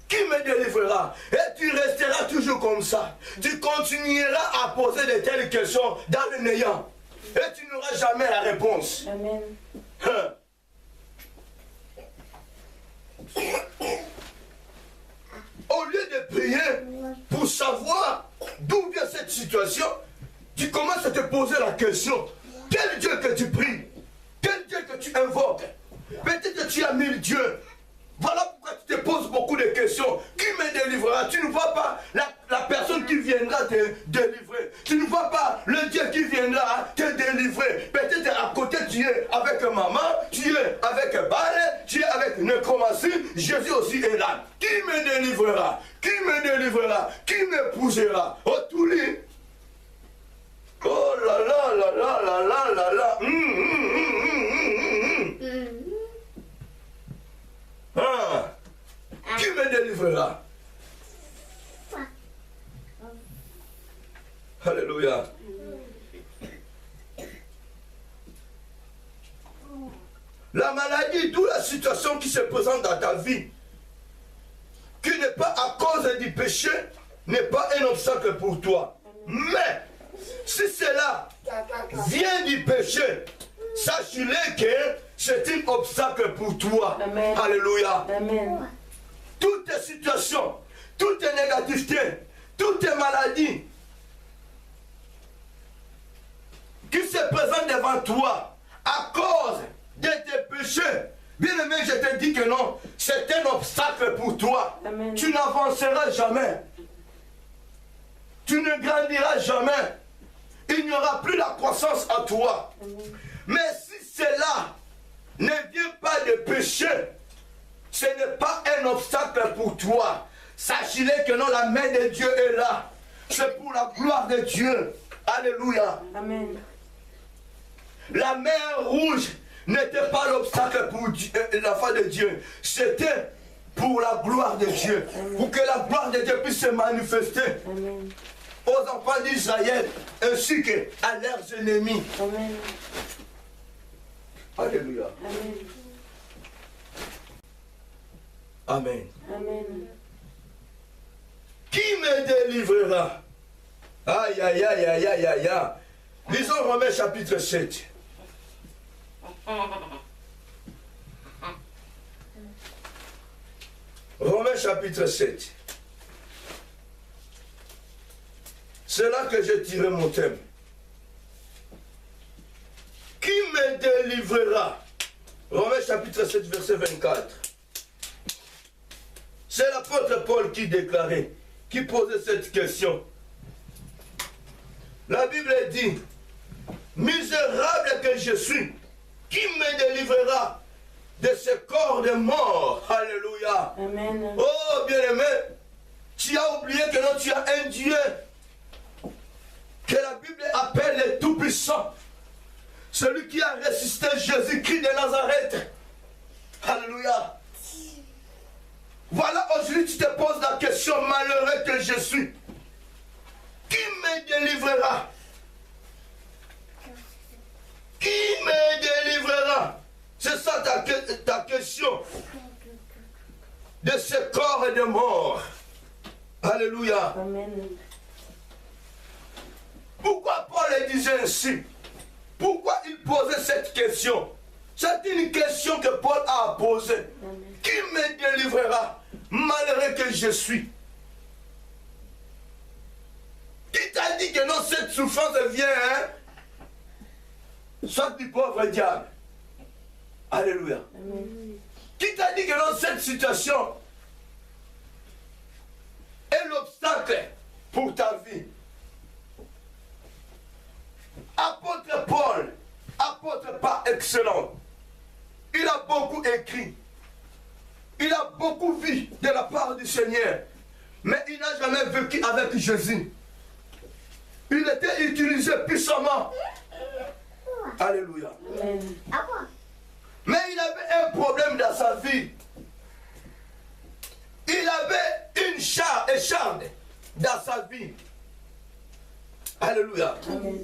Qui me délivrera? Et tu resteras toujours comme ça. Tu continueras à poser de telles questions dans le néant. Et tu n'auras jamais la réponse. Amen. Hein? Au lieu de prier pour savoir d'où vient cette situation, tu commences à te poser la question. Quel Dieu que tu pries? Quel Dieu que tu invoques? Peut-être que tu as 1000 dieux. Voilà pourquoi tu te poses beaucoup de questions. Qui me délivrera? Tu ne vois pas la personne qui viendra te délivrer. Tu ne vois pas le Dieu qui viendra te délivrer. Peut-être à côté tu es avec maman, tu es avec Baal, tu es avec Nécromancie. Jésus aussi est là. Qui me délivrera? Qui me délivrera? Qui m'épousera? Oh, tout lui. Oh là là là là là là là là. délivrera. Alléluia. La maladie, d'où la situation qui se présente dans ta vie, qui n'est pas à cause du péché, n'est pas un obstacle pour toi. Mais, si cela vient du péché, sache-le que c'est un obstacle pour toi. Amen. Alléluia. Amen. Toutes tes situations, toutes tes négativités, toutes tes maladies qui se présentent devant toi à cause de tes péchés, bien aimé, je te dis que non, c'est un obstacle pour toi. Amen. Tu n'avanceras jamais. Tu ne grandiras jamais. Il n'y aura plus la croissance à toi. Amen. Mais si cela ne vient pas de péché, ce n'est pas un obstacle pour toi. Sachez que non, la main de Dieu est là. C'est pour la gloire de Dieu. Alléluia. Amen. La mer rouge n'était pas l'obstacle pour la foi de Dieu. C'était pour la gloire de Dieu. Amen. Pour que la gloire de Dieu puisse se manifester Amen. aux enfants d'Israël ainsi qu'à leurs ennemis. Amen. Alléluia. Amen. Amen. Amen. Qui me délivrera? Aïe, aïe, aïe, aïe, aïe, aïe, aïe. Lisons Romains chapitre 7. Romains chapitre 7. C'est là que j'ai tiré mon thème. Qui me délivrera? Romains chapitre 7, verset 24. C'est l'apôtre Paul qui déclarait, qui posait cette question. La Bible dit, misérable que je suis, qui me délivrera de ce corps de mort? Alléluia. Amen. Oh bien-aimé, tu as oublié que non, tu as un Dieu que la Bible appelle le Tout-Puissant. Celui qui a ressuscité Jésus-Christ de Nazareth. Alléluia. Voilà, aujourd'hui tu te poses la question, malheureux que je suis. Qui me délivrera? Qui me délivrera? C'est ça ta question. De ce corps de mort. Alléluia. Amen. Pourquoi Paul disait ainsi? Pourquoi il posait cette question? C'est une question que Paul a posée. Amen. Qui me délivrera, malheureux que je suis? Qui t'a dit que non, cette souffrance vient, hein? Soit du pauvre diable. Alléluia. Amen. Qui t'a dit que non, cette situation est l'obstacle pour ta vie? Apôtre Paul, apôtre par excellence, il a beaucoup écrit, il a beaucoup vu de la part du Seigneur, mais il n'a jamais vécu avec Jésus. Il était utilisé puissamment. Alléluia. Amen. Mais il avait un problème dans sa vie. Il avait une écharde dans sa vie. Alléluia. Amen.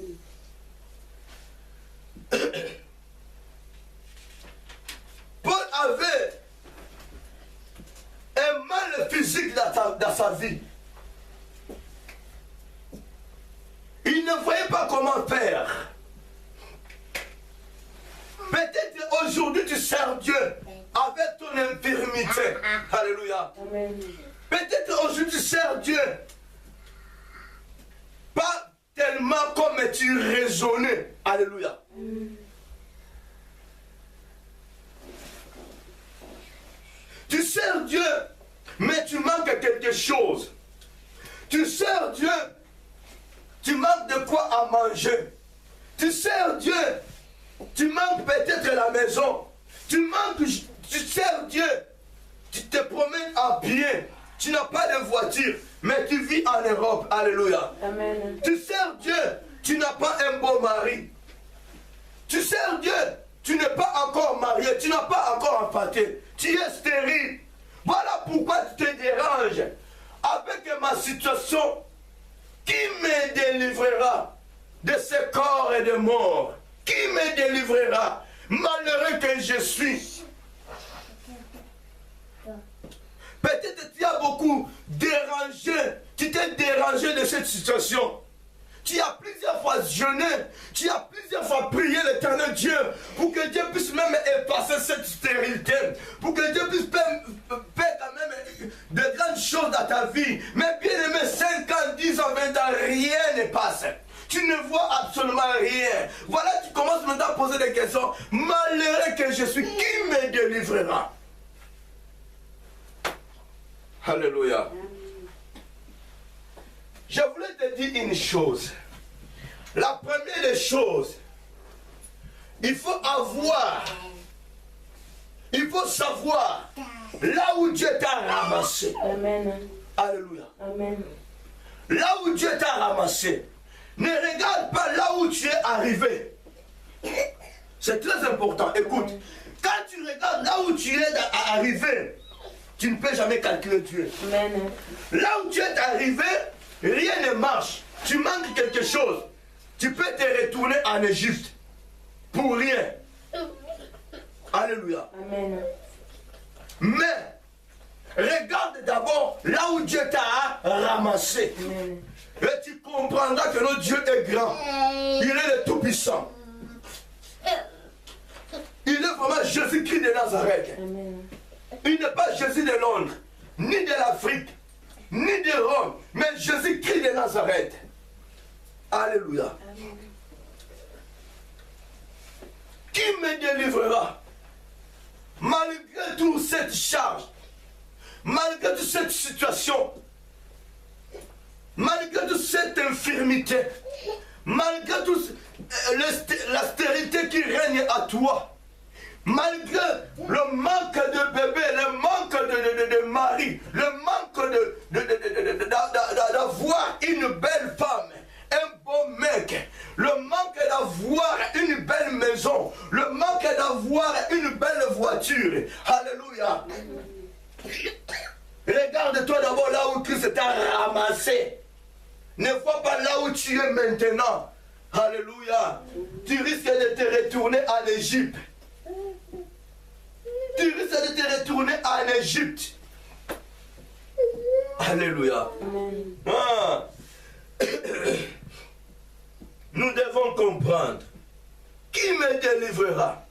Paul avait un mal physique dans sa vie. Il ne voyait pas comment faire. Peut-être aujourd'hui tu sers Dieu avec ton infirmité. Alléluia. Amen. Peut-être aujourd'hui tu sers Dieu pas tellement comme tu raisonnais. Alléluia. Tu sers Dieu, mais tu manques quelque chose. Tu sers Dieu, tu manques de quoi à manger. Tu sers Dieu, tu manques peut-être la maison. Tu sers Dieu, tu te promènes à pied. Tu n'as pas de voiture, mais tu vis en Europe. Alléluia. Amen. Tu sers Dieu, tu n'as pas un beau mari. Tu sers Dieu, tu n'es pas encore marié, tu n'as pas encore enfanté. Tu es stérile. Voilà pourquoi tu te déranges avec ma situation. Qui me délivrera de ce corps et de mort? Qui me délivrera? Malheureux que je suis. Peut-être tu as beaucoup dérangé, tu t'es dérangé de cette situation. Tu as plusieurs fois jeûné, tu as plusieurs fois prié l'Éternel Dieu pour que Dieu puisse même effacer cette stérilité, pour que Dieu puisse faire quand même de grandes choses dans ta vie. Mais bien aimé, 5 ans, 10 ans, 20 ans, rien ne passe. Tu ne vois absolument rien. Voilà, tu commences maintenant à poser des questions. Malheureux que je suis, qui me délivrera? Alléluia. Je voulais te dire une chose. La première des choses, il faut savoir là où Dieu t'a ramassé. Amen. Alléluia. Amen. Là où Dieu t'a ramassé. Ne regarde pas là où tu es arrivé. C'est très important. Écoute, quand tu regardes là où tu es arrivé, tu ne peux jamais calculer Dieu. Amen. Là où tu es arrivé, rien ne marche. Tu manques quelque chose. Tu peux te retourner en Égypte. Pour rien. Alléluia. Amen. Mais, regarde d'abord là où Dieu t'a ramassé. Amen. Et tu comprendras que notre Dieu est grand. Il est le Tout-Puissant. Il est vraiment Jésus-Christ de Nazareth. Amen. Il n'est pas Jésus de Londres, ni de l'Afrique, ni de Rome, mais Jésus-Christ de Nazareth. Alléluia. Amen. Qui me délivrera? Malgré toute cette charge, malgré toute cette situation, malgré toute cette infirmité, malgré toute la stérilité qui règne à toi, malgré le manque de bébé, le manque de mari, le manque d'avoir une belle femme, un beau mec, le manque d'avoir une belle maison, le manque d'avoir une belle voiture. Alléluia. Regarde-toi d'abord là où Christ t'a ramassé. Ne vois pas là où tu es maintenant. Alléluia. Tu risques de te retourner en Égypte. Tu risques de te retourner en Égypte. Alléluia. Ah. Nous devons comprendre. Qui me délivrera?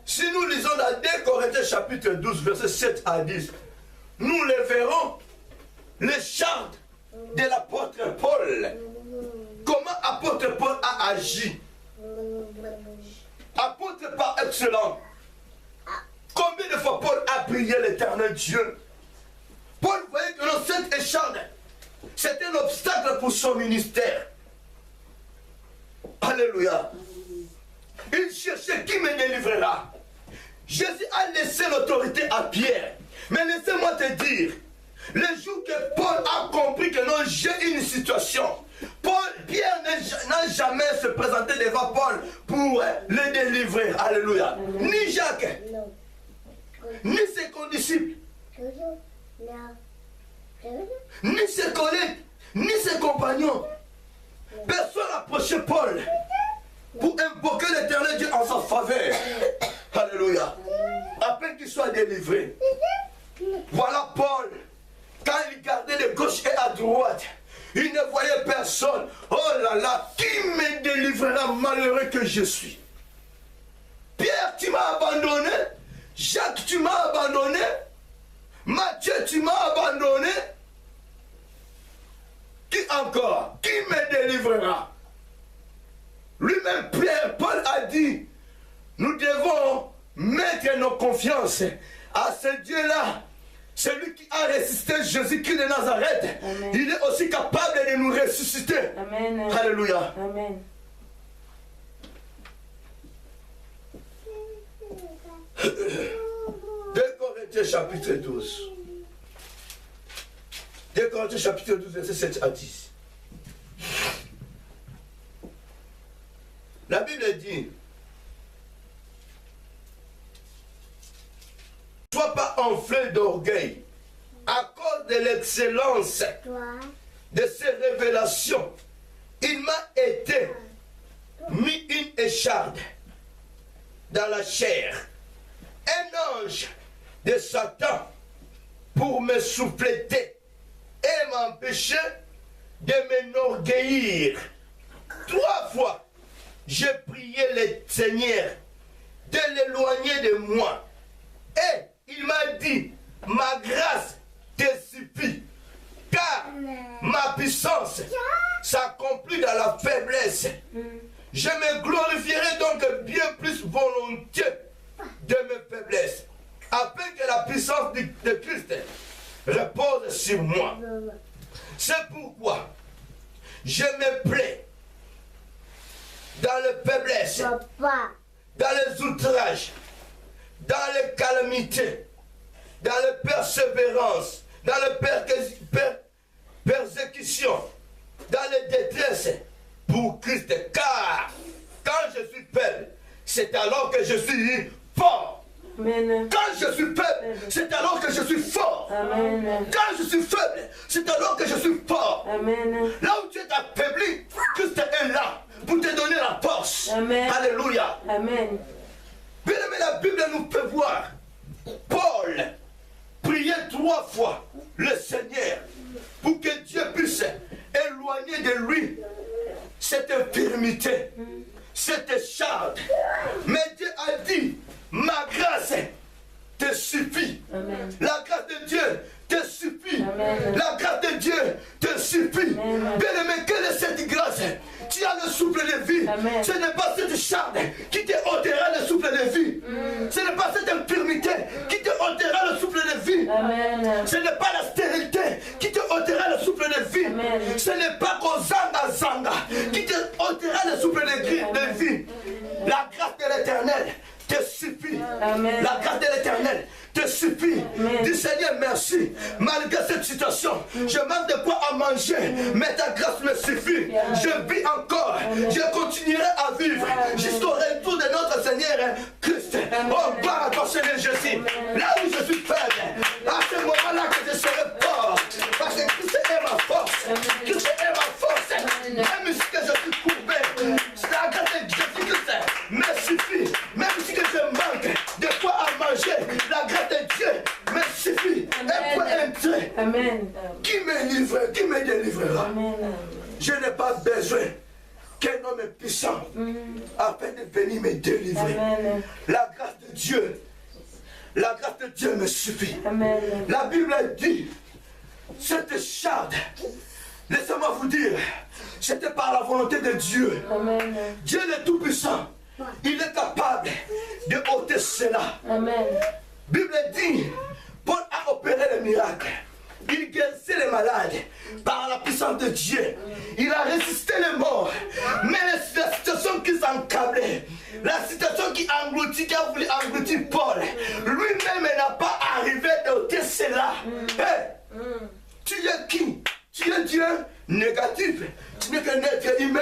Si nous lisons dans 2 Corinthiens chapitre 12, verset 7 à 10, nous le verrons, les chartes de l'apôtre Paul. Comment apôtre Paul a agi? Apôtre par excellence. Combien de fois Paul a prié l'Éternel Dieu? Paul voyait que cette écharde, c'était un obstacle pour son ministère. Alléluia. Il cherchait qui me délivrera. Jésus a laissé l'autorité à Pierre. Mais laissez-moi te dire, le jour que Paul a compris que non, j'ai une situation, Pierre n'a jamais se présenté devant Paul pour le délivrer. Alléluia. Ni Jacques, ni ses condisciples, ni ses collègues, ni ses compagnons. Personne n'approchait Paul pour invoquer l'Éternel Dieu en sa faveur. Alléluia. Afin qu'il soit délivré. Voilà Paul. Quand il regardait de gauche et à droite, il ne voyait personne. Oh là là, qui me délivrera, malheureux que je suis? Pierre, tu m'as abandonné. Jacques, tu m'as abandonné. Matthieu, tu m'as abandonné. Qui encore? Qui me délivrera? Lui-même, Paul a dit, nous devons mettre nos confiances à ce Dieu-là. Celui qui a ressuscité Jésus-Christ de Nazareth. Amen. Il est aussi capable de nous ressusciter. Amen. Alléluia. Amen. 2 Corinthiens chapitre 12. 2 Corinthiens chapitre 12, verset 7 à 10. La Bible dit, sois pas enflé d'orgueil. À cause de l'excellence de ces révélations, il m'a été mis une écharde dans la chair, un ange de Satan pour me souffleter et m'empêcher de m'enorgueillir. 3 fois, j'ai prié le Seigneur de l'éloigner de moi. Et il m'a dit, ma grâce te suffit, car ma puissance s'accomplit dans la faiblesse. Je me glorifierai donc bien plus volontiers de mes faiblesses, afin que la puissance de Christ repose sur moi. C'est pourquoi je me plais dans les faiblesses, dans les outrages, dans les calamités, dans les persévérances, dans les persécutions, dans les détresses pour Christ. Car quand je suis faible, c'est alors que je suis fort. Amen. Quand je suis faible, c'est alors que je suis fort. Amen. Quand je suis faible, c'est alors que je suis fort. Amen. Là où tu es affaibli, Christ est là pour te donner la force. Amen. Alléluia. Amen. Bien aimé, la Bible nous fait voir Paul prier 3 fois le Seigneur pour que Dieu puisse éloigner de lui cette infirmité, cette écharde. Mais Dieu a dit, ma grâce te suffit. Amen. La grâce de Dieu te suffit. Amen. La grâce de Dieu te suffit. Amen. Bien aimé, quelle est cette grâce? Tu as le souffle de vie. Amen. Ce n'est pas cette charde qui te ôtera le souffle de vie. Ce n'est pas cette infirmité qui te ôtera le souffle de vie. Amen. Ce n'est pas la stérilité qui te ôtera le souffle de vie. Amen. Ce n'est pas Kozanga Zanga qui te ôtera le souffle de vie. La grâce de l'Éternel te suffit. Amen. La grâce de l'Éternel te suffit. Amen. Dis Seigneur merci. Malgré cette situation, je manque de quoi à manger, mais ta grâce me suffit. Je vis encore. Je continuerai à vivre jusqu'au retour de notre Seigneur Christ. Oh, gloire à ton Seigneur Jésus. Là où je suis faible, à ce moment-là que je serai fort. Parce que Christ est ma force. Christ est ma force. Même si que je suis courbé, la grâce de Jésus-Christ me suffit. Même si que je manque de quoi à manger, la grâce de Dieu me suffit. Un point, un trait. Amen. Qui me livre, qui me délivrera? Amen. Je n'ai pas besoin qu'un homme puissant afin de venir me délivrer. Amen. La grâce de Dieu, la grâce de Dieu me suffit. Amen. La Bible dit, cette charde, laissez-moi vous dire, c'était par la volonté de Dieu. Amen. Dieu le Tout-Puissant, il est capable de ôter cela. Amen. Bible dit, Paul a opéré le miracle. Il guérissait les malades par la puissance de Dieu. Il a résisté les morts. Mais la situation qui s'encablait, la situation qui engloutit, qui a voulu engloutir Paul, lui-même n'a pas arrivé à ôter cela. Hey, tu es qui? Tu es Dieu négatif. Tu n'es qu'un être humain.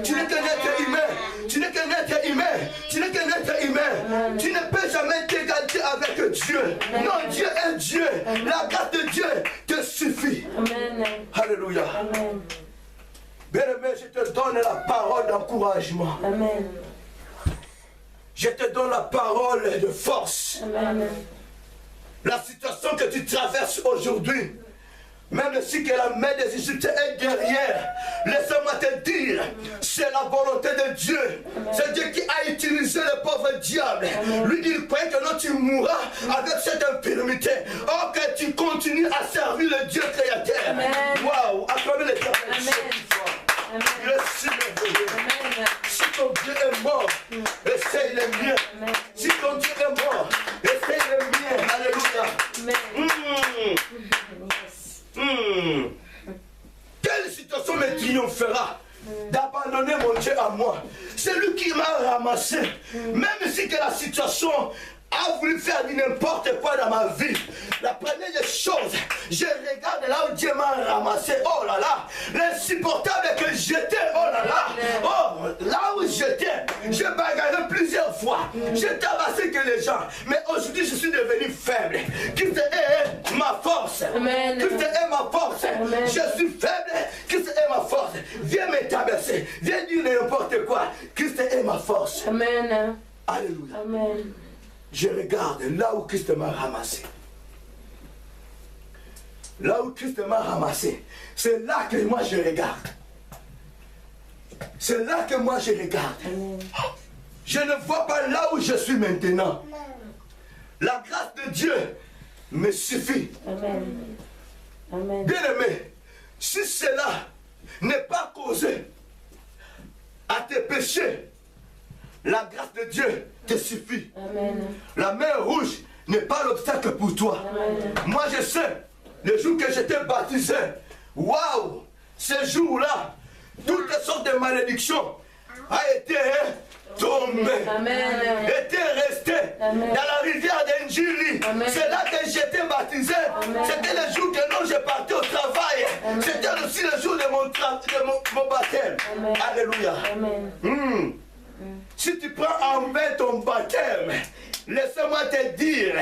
Tu n'es qu'un être humain. Tu n'es qu'un être humain. Tu n'es qu'un être humain. Tu ne peux jamais t'égaliser avec Dieu. Non, Dieu est Dieu. La grâce de Dieu te suffit. Amen. Alléluia. Amen. Bien-aimé, je te donne la parole d'encouragement. Amen. Je te donne la parole de force. Amen. La situation que tu traverses aujourd'hui, même si que la main des Égyptiens est derrière, laisse-moi te dire, c'est la volonté de Dieu. C'est Dieu qui a utilisé le pauvre diable. Lui, il croyait que non, tu mourras avec cette infirmité. Or que tu continues à servir le Dieu créateur. Waouh, acclamez l'Éternel. Il est si merveilleux. Si ton Dieu est mort, essaye le mien. Si ton Dieu est mort, essaye le mien. Alléluia. Quelle situation me triomphera d'abandonner mon Dieu à moi? C'est lui qui m'a ramassé. Même si que la situation a voulu faire n'importe quoi dans ma vie, la première des choses, je regarde là où Dieu m'a ramassé. Oh là là, l'insupportable que j'étais. Oh là là, oh, là où j'étais, je bagarrais plusieurs foi. J'ai tabassé que les gens. Mais aujourd'hui, je suis devenu faible. Christ est ma force. Amen. Christ est ma force. Amen. Je suis faible. Christ est ma force. Viens me tabasser. Viens dire n'importe quoi. Christ est ma force. Amen. Alléluia. Amen. Je regarde là où Christ m'a ramassé. Là où Christ m'a ramassé. C'est là que moi je regarde. C'est là que moi je regarde. Amen. Je ne vois pas là où je suis maintenant. La grâce de Dieu me suffit. Amen. Amen. Bien aimé, si cela n'est pas causé à tes péchés, la grâce de Dieu te suffit. Amen. La mer rouge n'est pas l'obstacle pour toi. Amen. Moi je sais, le jour que j'étais baptisé, waouh, ce jour-là, toutes sortes de malédictions ont été tombées, Amen. étaient restées Amen. dans la rivière d'Injili. Amen. C'est là que j'étais baptisé. Amen. C'était le jour que non, je partais au travail. Amen. C'était aussi le jour de mon baptême. Amen. Alléluia. Amen. Si tu prends en main ton baptême, laisse-moi te dire,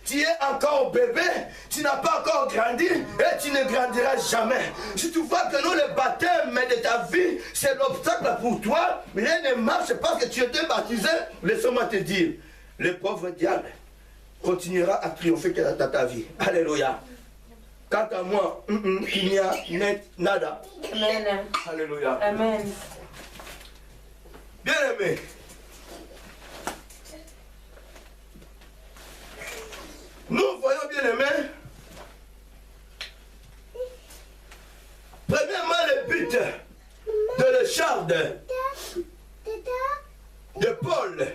tu es encore bébé, tu n'as pas encore grandi et tu ne grandiras jamais. Si tu vois que non, le baptême de ta vie, c'est l'obstacle pour toi, rien ne marche parce que tu étais baptisé, laisse-moi te dire, le pauvre diable continuera à triompher dans ta vie. Alléluia. Quant à moi, il n'y a nada. Amen. Alléluia. Amen. Bien aimé. Nous voyons bien aimé. Premièrement, le but de l'écharpe de Paul,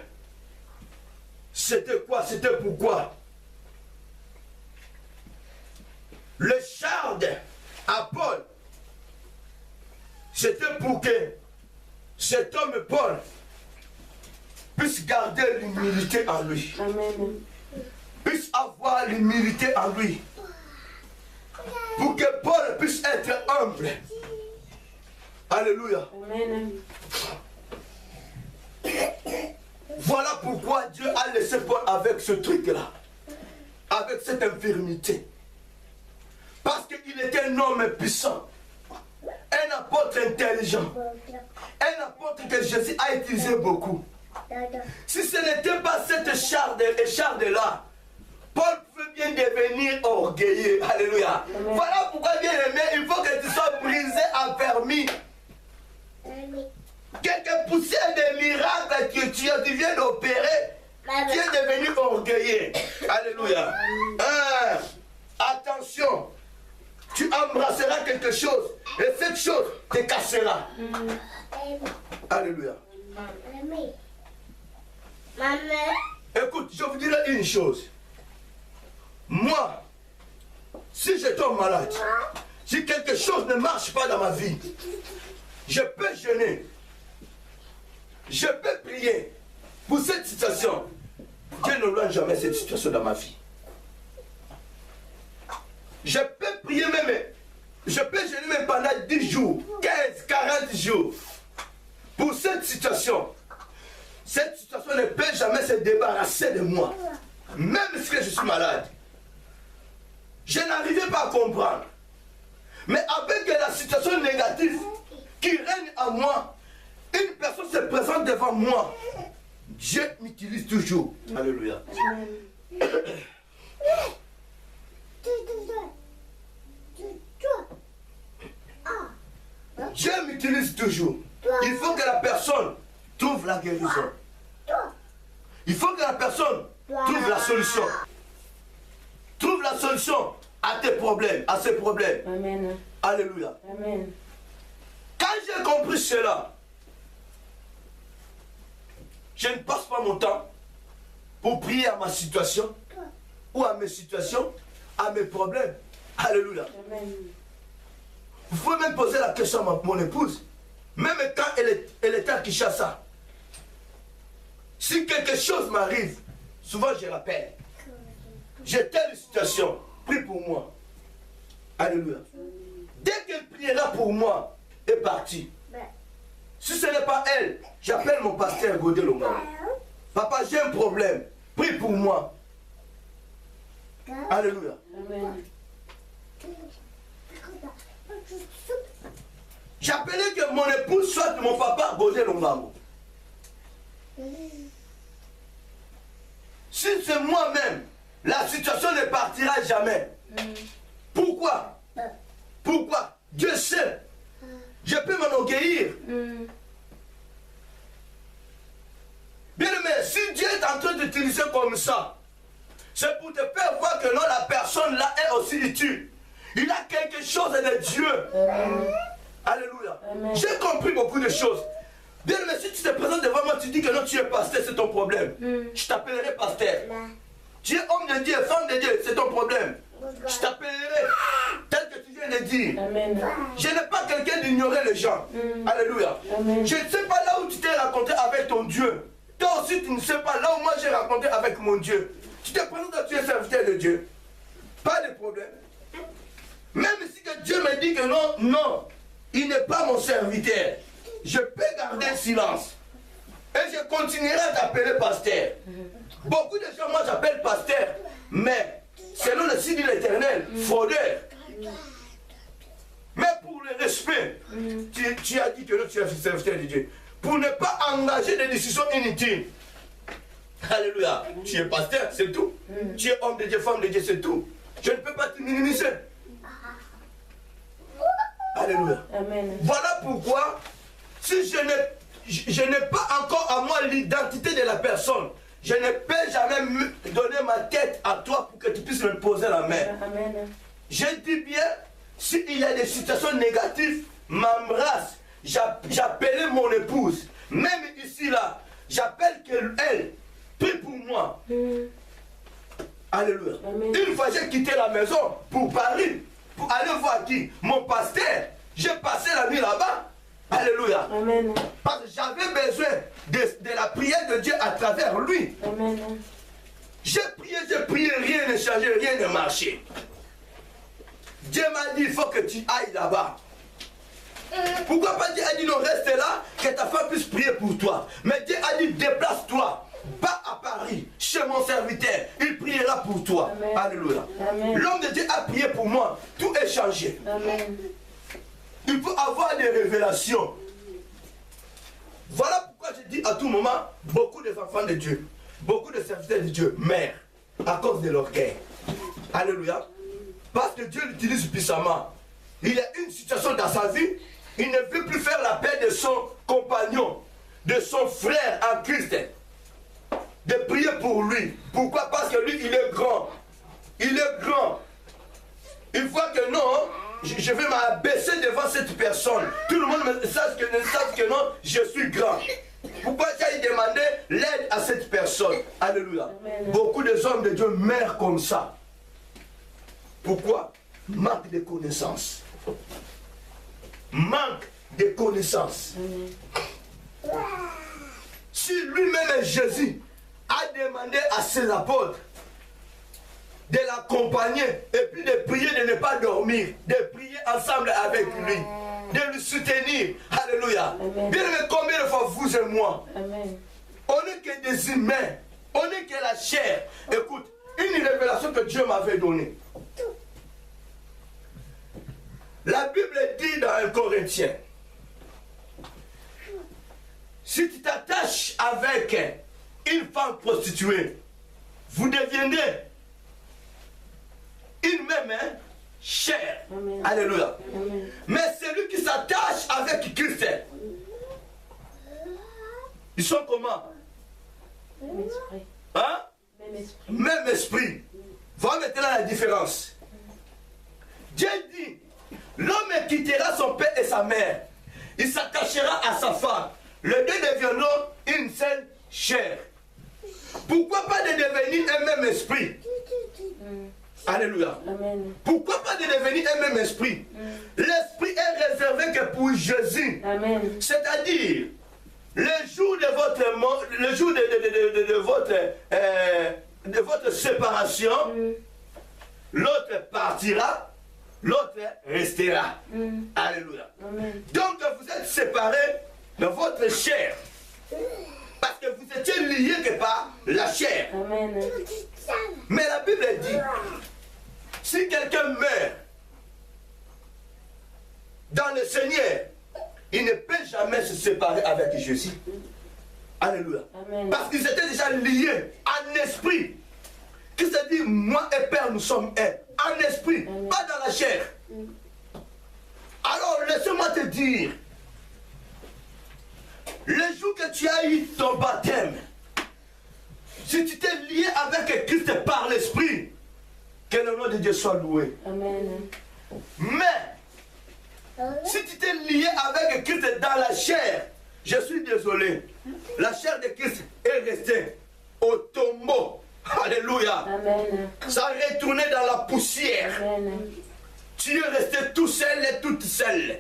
c'était quoi? C'était pourquoi? L'écharpe à Paul, c'était pour que cet homme Paul puisse garder l'humilité en lui. Amen. Puisse avoir l'humilité en lui. Pour que Paul puisse être humble. Alléluia. Amen. Voilà pourquoi Dieu a laissé Paul avec ce truc-là. Avec cette infirmité. Parce qu'il était un homme puissant. Un apôtre intelligent. Un apôtre que Jésus a utilisé beaucoup. Si ce n'était pas cette écharde-là, Paul pouvait bien devenir orgueilleux. Alléluia. Amen. Voilà pourquoi, bien aimé, il faut que tu sois brisé, affermi. Quelques poussières de miracles que tu viens d'opérer, tu es devenu orgueilleux. Alléluia. Attention, tu embrasseras quelque chose et cette chose te cassera. Alléluia. Écoute, je vous dirai une chose. Moi, si je tombe malade, si quelque chose ne marche pas dans ma vie, je peux jeûner. Je peux prier pour cette situation. Dieu ne n'aura jamais cette situation dans ma vie. Je peux prier même, je peux jeûner même pendant 10 jours, 15, 40 jours. Pour cette situation ne peut jamais se débarrasser de moi. Même si je suis malade. Je n'arrivais pas à comprendre. Mais avec la situation négative qui règne à moi, une personne se présente devant moi. Dieu m'utilise toujours. Alléluia. Dieu m'utilise toujours. Il faut que la personne trouve la guérison. Il faut que la personne trouve la solution. Trouve la solution à tes problèmes, à ses problèmes. Amen. Alléluia. Amen. Quand j'ai compris cela, je ne passe pas mon temps pour prier à ma situation ou à mes situations, à mes problèmes. Alléluia. Amen. Vous pouvez même poser la question à mon épouse. Même quand elle était à Kinshasa. Si quelque chose m'arrive, souvent je rappelle. J'ai telle situation, prie pour moi. Alléluia. Dès qu'elle priera pour moi, est partie. Si ce n'est pas elle, j'appelle mon pasteur Godé Lomba. Papa, j'ai un problème. Prie pour moi. Alléluia. Amen. J'appelais que mon épouse soit mon papa, Bosé Lombango. Si c'est moi-même, la situation ne partira jamais. Pourquoi? Pourquoi? Dieu sait. Je peux m'enorgueillir. Bien aimé, si Dieu est en train d'utiliser comme ça, c'est pour te faire voir que non, la personne là est aussi utile. Il a quelque chose de Dieu. Alléluia. J'ai compris beaucoup de choses. Bien aimé, si tu te présentes devant moi, tu dis que non, tu es pasteur, c'est ton problème. Je t'appellerai pasteur. Tu es homme de Dieu, femme de Dieu, c'est ton problème. Je t'appellerai tel que tu viens de dire. Amen. Je n'ai pas quelqu'un d'ignorer les gens. Alléluia. Amen. Je ne sais pas là où tu t'es rencontré avec ton Dieu. Toi aussi, tu ne sais pas là où moi j'ai rencontré avec mon Dieu. Tu te présentes que tu es serviteur de Dieu. Pas de problème. Même si que Dieu me dit que non, non, il n'est pas mon serviteur. Je peux garder silence. Et je continuerai à t'appeler pasteur. Beaucoup de gens, moi j'appelle pasteur. Mais selon le signe de l'Éternel, fraudeur. Mais pour le respect, tu as dit que non, tu es serviteur de Dieu. Pour ne pas engager des décisions inutiles. Alléluia. Tu es pasteur, c'est tout. Tu es homme de Dieu, femme de Dieu, c'est tout. Je ne peux pas te minimiser. Alléluia. Amen. Voilà pourquoi, si je n'ai pas encore à moi l'identité de la personne, je ne peux jamais me donner ma tête à toi pour que tu puisses me poser la main. Amen. Je dis bien, s'il y a des situations négatives, m'embrasse. J'appelais mon épouse. Même ici, là, j'appelle qu'elle prie pour moi. Alléluia. Amen. Une fois, j'ai quitté la maison pour Paris, pour aller voir qui? Mon pasteur. J'ai passé la nuit là-bas. Alléluia. Amen. Parce que j'avais besoin de la prière de Dieu à travers lui. Amen. J'ai prié, rien n'a changé, rien n'a marché. Dieu m'a dit, il faut que tu ailles là-bas. Pourquoi pas Dieu a dit non, reste là, que ta femme puisse prier pour toi. Mais Dieu a dit, déplace-toi, pas à Paris, chez mon serviteur, il priera pour toi. Amen. Alléluia. L'homme de Dieu a prié pour moi, tout est changé. Amen. Il faut avoir des révélations. Voilà pourquoi je dis à tout moment, beaucoup d'enfants de Dieu, beaucoup de serviteurs de Dieu meurent à cause de l'orgueil. Alléluia. Parce que Dieu l'utilise puissamment. Il y a une situation dans sa vie, il ne veut plus faire la paix de son compagnon, de son frère en Christ, de prier pour lui. Pourquoi? Parce que lui, il est grand. Il est grand. Il voit que non, je vais m'abaisser devant cette personne. Tout le monde ne sache que non, je suis grand. Pourquoi j'ai demandé l'aide à cette personne? Alléluia. Amen. Beaucoup de hommes de Dieu meurent comme ça. Pourquoi? Manque de connaissances. Manque de connaissances. Si lui-même, Jésus, a demandé à ses apôtres de l'accompagner et puis de prier, de ne pas dormir, de prier ensemble avec lui, de le soutenir. Alléluia. Amen. Bien aimé, combien de fois vous et moi, Amen. on n'est que des humains, on n'est que la chair. Écoute, une révélation que Dieu m'avait donnée. La Bible dit dans 1 Corinthiens, si tu t'attaches avec une femme prostituée, vous deviendrez une même chair. Amen. Alléluia. Amen. Mais celui qui s'attache avec Christ, ils sont comment? Même esprit. Hein? Même esprit. Même esprit. Voilà maintenant la différence. Dieu dit, l'homme quittera son père et sa mère. Il s'attachera à sa femme. Les deux deviendront une seule chair. Pourquoi pas de devenir un même esprit? Alléluia. Amen. Pourquoi pas de devenir un même esprit? L'esprit est réservé que pour Jésus. Amen. C'est-à-dire, le jour de votre séparation, l'autre partira, l'autre restera. Alléluia. Amen. Donc vous êtes séparés de votre chair. Parce que vous étiez liés que par la chair. Amen. Mais la Bible dit, si quelqu'un meurt dans le Seigneur, il ne peut jamais se séparer avec Jésus. Alléluia. Amen. Parce qu'ils étaient déjà liés en esprit. Qui se dit, moi et Père, nous sommes un. En esprit, pas dans la chair. Alors, laisse-moi te dire, le jour que tu as eu ton baptême, si tu t'es lié avec Christ par l'esprit, que le nom de Dieu soit loué. Amen. Mais, si tu t'es lié avec Christ dans la chair, je suis désolé, la chair de Christ est restée au tombeau. Alléluia. Amen. Ça a retourné dans la poussière. Amen. Tu es resté tout seul et toute seule.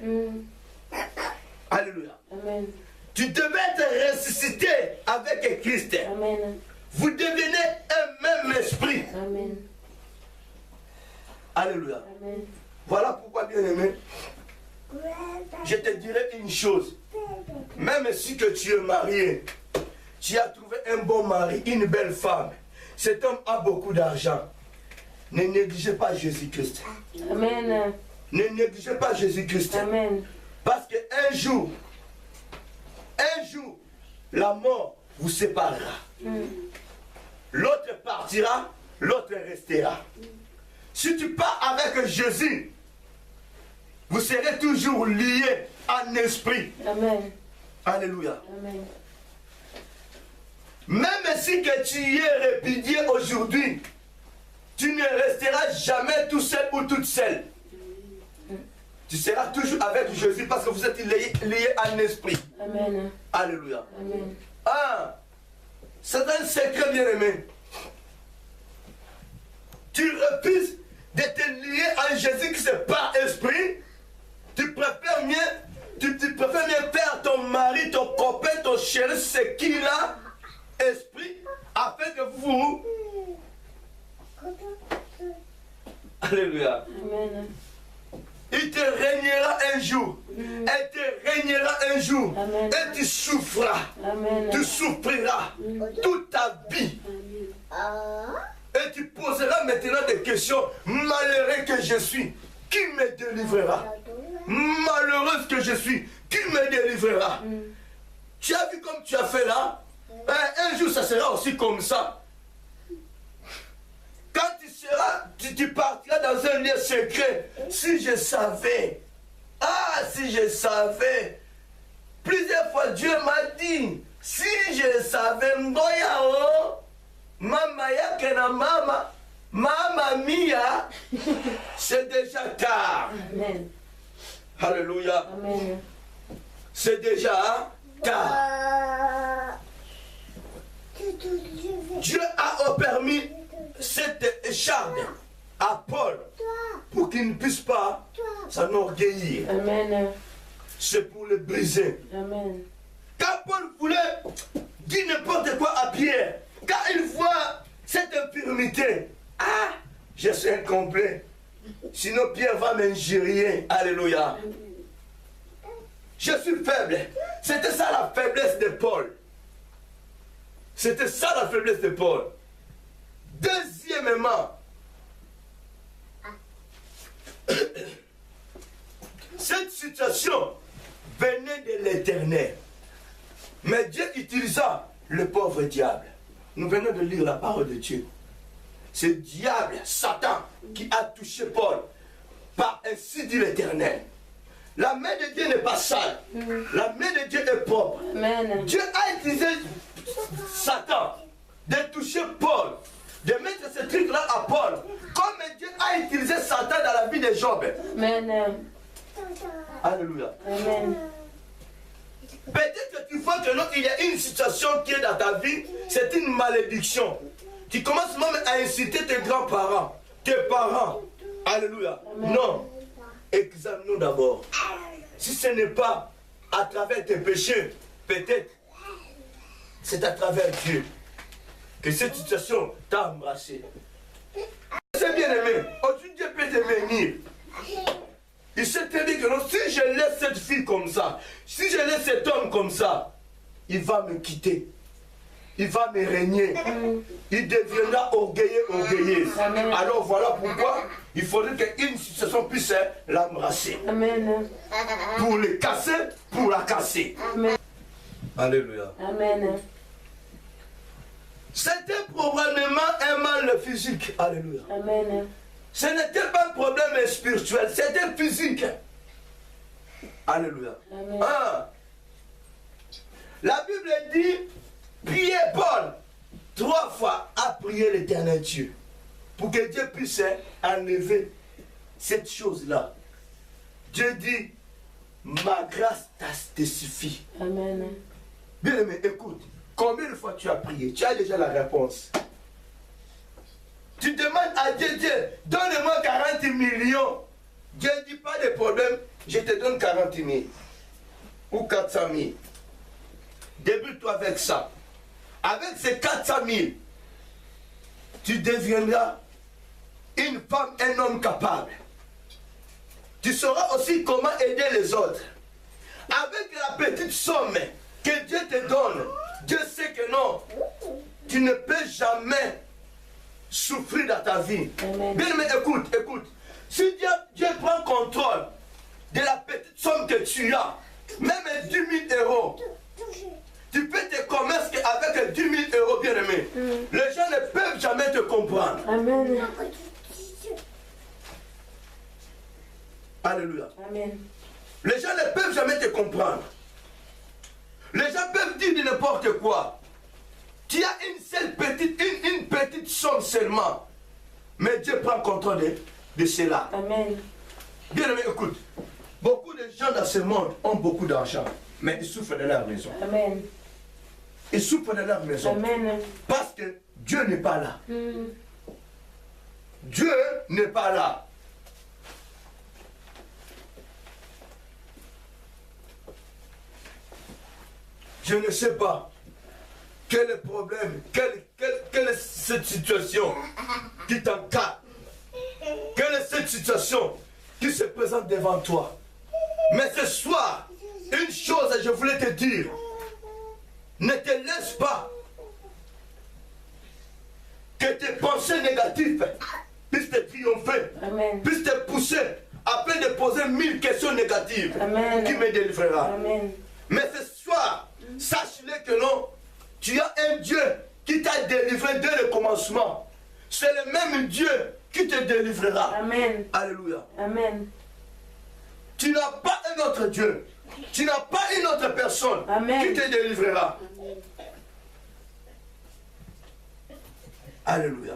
Alléluia. Amen. Tu devais être ressuscité avec Christ. Amen. Vous devenez un même esprit. Amen. Alléluia. Amen. Voilà pourquoi, bien-aimé, je te dirai une chose. Même si que tu es marié, tu as trouvé un bon mari, une belle femme, cet homme a beaucoup d'argent, ne négligez pas Jésus-Christ. Amen. Ne négligez pas Jésus-Christ. Amen. Parce qu'un jour, la mort vous séparera. L'autre partira, l'autre restera. Si tu pars avec Jésus, vous serez toujours liés en esprit. Amen. Alléluia. Amen. Même si que tu y es répudié aujourd'hui, tu ne resteras jamais tout seul ou toute seule. Tu seras toujours avec Jésus parce que vous êtes liés en esprit. Amen. Alléluia. Amen. Ah, c'est un secret, bien-aimé. Tu refuses de te lier en Jésus qui c'est par esprit. Tu préfères mieux faire ton mari, ton copain, ton chéri, ce qu'il a, esprit, afin que vous... Alléluia. Amen. Il te régnera un jour. Elle te régnera un jour. Amen. Et tu souffras. Amen. Tu souffriras toute ta vie. Et tu poseras maintenant des questions. Malheureux que je suis, qui me délivrera? Malheureuse que je suis, qui me délivrera? Tu as vu comme tu as fait là? Un jour, ça sera aussi comme ça. Quand tu partiras dans un lieu secret. Si je savais, si je savais. Plusieurs fois, Dieu m'a dit, si je savais, Mboyao, Mama Yakena Mama Mia, c'est déjà tard. Amen. Alléluia. Amen. C'est déjà tard. Dieu a permis cette écharpe à Paul pour qu'il ne puisse pas s'enorgueillir. Amen. C'est pour le briser. Amen. Quand Paul voulait dire n'importe quoi à Pierre, quand il voit cette infirmité, je suis incomplet. Sinon Pierre va m'injurier. Alléluia. Je suis faible. C'était ça la faiblesse de Paul. C'était ça la faiblesse de Paul. Deuxièmement, cette situation venait de l'Éternel. Mais Dieu utilisa le pauvre diable. Nous venons de lire la parole de Dieu. C'est le diable, Satan, qui a touché Paul. Par ainsi dit l'Éternel. La main de Dieu n'est pas sale. La main de Dieu est propre. Amen. Dieu a utilisé Satan de toucher Paul, de mettre ce truc-là à Paul, comme Dieu a utilisé Satan dans la vie de Job. Amen. Alléluia. Amen. Peut-être que tu vois que non, il y a une situation qui est dans ta vie, c'est une malédiction. Tu commences même à inciter tes grands-parents, tes parents. Alléluia. Amen. Non. Examinons d'abord. Si ce n'est pas à travers tes péchés, peut-être c'est à travers Dieu que cette situation t'a embrassé. C'est bien aimé. Aujourd'hui, Dieu peut te bénir. Il sait très bien que non, si je laisse cette fille comme ça, si je laisse cet homme comme ça, il va me quitter. il va me régner. Il deviendra orgueilleux, orgueilleuse. Amen. Alors voilà pourquoi il faudrait qu'une situation puisse l'embrasser. Amen. Pour le casser, pour la casser. Amen. Alléluia. Amen. C'était probablement un mal physique. Alléluia. Amen. Ce n'était pas un problème spirituel, c'était physique. Alléluia. Amen. Ah. La Bible dit, priez Paul 3 fois à prier l'Éternel Dieu pour que Dieu puisse enlever cette chose-là. Dieu dit, ma grâce te suffit. Amen. Bien aimé, écoute, combien de fois tu as prié? Tu as déjà la réponse. Tu demandes à Dieu, Dieu, donne-moi 40 millions. Dieu ne dit pas de problème, je te donne 40 000 ou 400 000. Débute-toi avec ça. Avec ces 400 000, tu deviendras une femme, un homme capable. Tu sauras aussi comment aider les autres. Avec la petite somme que Dieu te donne, Dieu sait que non, tu ne peux jamais souffrir dans ta vie. Amen. Bien, mais écoute, écoute. Si Dieu prend contrôle de la petite somme que tu as, même 10 000 euros, tu peux te commercer avec 10 000 euros, bien aimé. Les gens ne peuvent jamais te comprendre. Amen. Alléluia. Amen. Les gens ne peuvent jamais te comprendre. Les gens peuvent dire de n'importe quoi. Tu as une seule petite, une petite somme seulement. Mais Dieu prend contrôle de cela. Amen. Bien aimé, écoute. Beaucoup de gens dans ce monde ont beaucoup d'argent. Mais ils souffrent de leur maison. Amen. Ils souffrent de leur maison. Amen. Parce que Dieu n'est pas là. Mm. Dieu n'est pas là. Je ne sais pas quel est le problème, quelle est cette situation qui t'encadre. Quelle est cette situation qui se présente devant toi. Mais ce soir, une chose je voulais te dire, ne te laisse pas que tes pensées négatives puissent te triompher, Amen. puissent te pousser afin de poser 1000 questions négatives. Amen. Qui me délivrera. Amen. Mais ce soir, sache-le que non, tu as un Dieu qui t'a délivré dès le commencement. C'est le même Dieu qui te délivrera. Amen. Alléluia. Amen. Tu n'as pas un autre Dieu. Tu n'as pas une autre personne Amen. qui te délivrera. Alléluia.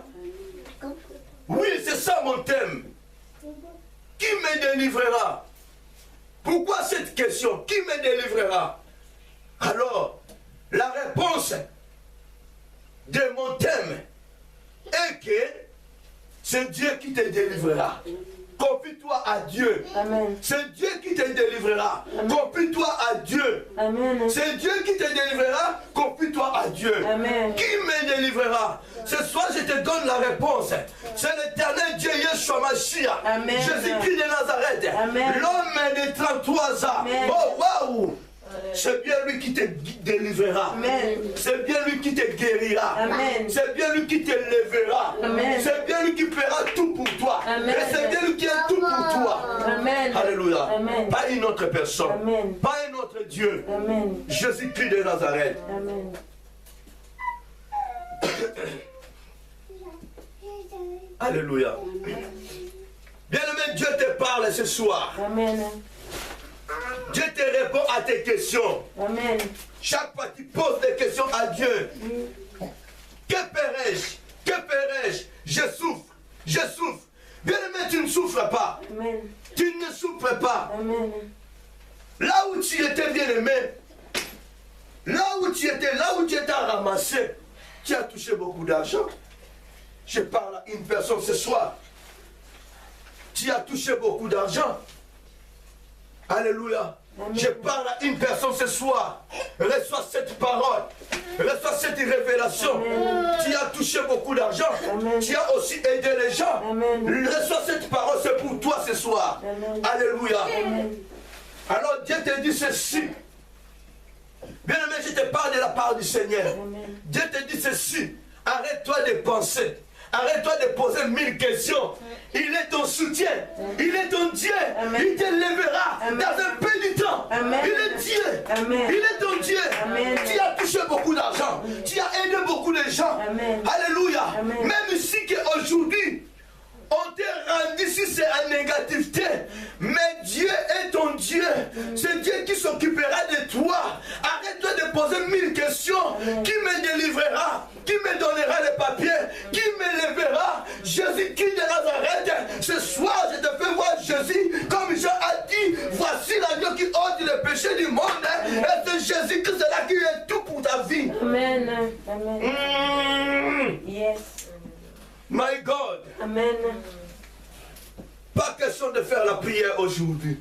Oui, c'est ça mon thème. Qui me délivrera? Pourquoi cette question? Qui me délivrera? Alors, la réponse de mon thème est que c'est Dieu qui te délivrera. Confie-toi à Dieu. Amen. C'est Dieu qui te délivrera. Confie-toi à Dieu. Amen. C'est Dieu qui te délivrera. Confie-toi à Dieu. Amen. Qui me délivrera? Ce soir, je te donne la réponse. C'est l'éternel Dieu Yeshua Mashiach. Amen. Jésus-Christ de Nazareth. Amen. L'homme de 33 ans. Amen. Oh, waouh! C'est bien lui qui te délivrera. Amen. C'est bien lui qui te guérira. Amen. C'est bien lui qui te lèvera. Amen. C'est bien lui qui fera tout pour toi. Amen. Et c'est bien lui qui est tout pour toi. Amen. Alléluia. Amen. Pas une autre personne. Amen. Pas un autre Dieu. Amen. Jésus-Christ de Nazareth. Amen. Alléluia. Bien-aimé, Dieu te parle ce soir. Amen. Dieu te répond à tes questions. Amen. Chaque fois que tu poses des questions à Dieu. Que ferai-je? Que ferai-je? Je souffre. Je souffre. Bien-aimé, tu ne souffres pas. Amen. Tu ne souffres pas. Amen. Là où tu étais bien-aimé, là où tu étais ramassé, tu as touché beaucoup d'argent. Je parle à une personne ce soir. Tu as touché beaucoup d'argent. Alléluia. Amen. Je parle à une personne ce soir. Reçois cette parole. Reçois cette révélation. Amen. Tu as touché beaucoup d'argent. Amen. Tu as aussi aidé les gens. Amen. Reçois cette parole, c'est pour toi ce soir. Amen. Alléluia. Amen. Alors Dieu te dit ceci. Bien-aimé, je te parle de la part du Seigneur. Amen. Dieu te dit ceci. Arrête-toi de penser. Arrête-toi de poser 1000 questions. Il est ton soutien. Il est ton Dieu. Amen. Il te lèvera Amen. dans un peu du temps. Amen. Il est Dieu. Amen. Il est ton Dieu. Amen. Tu as touché beaucoup d'argent. Tu as aidé beaucoup de gens. Amen. Alléluia. Amen. Même si qu'aujourd'hui, on t'a rendu si c'est en négativité. Mais Dieu est ton Dieu. C'est Dieu qui s'occupera de toi. Arrête-toi de poser 1000 questions. Qui me délivrera? Qui me donnera les papiers? Qui me lèvera? Jésus-Christ de Nazareth. Ce soir, je te fais voir Jésus. Comme Jean a dit, voici l'agneau qui ôte le péché du monde. Et c'est Jésus-Christ là qui est tout pour ta vie. Amen. Amen. Yes. My God. Amen. Pas question de faire la prière aujourd'hui.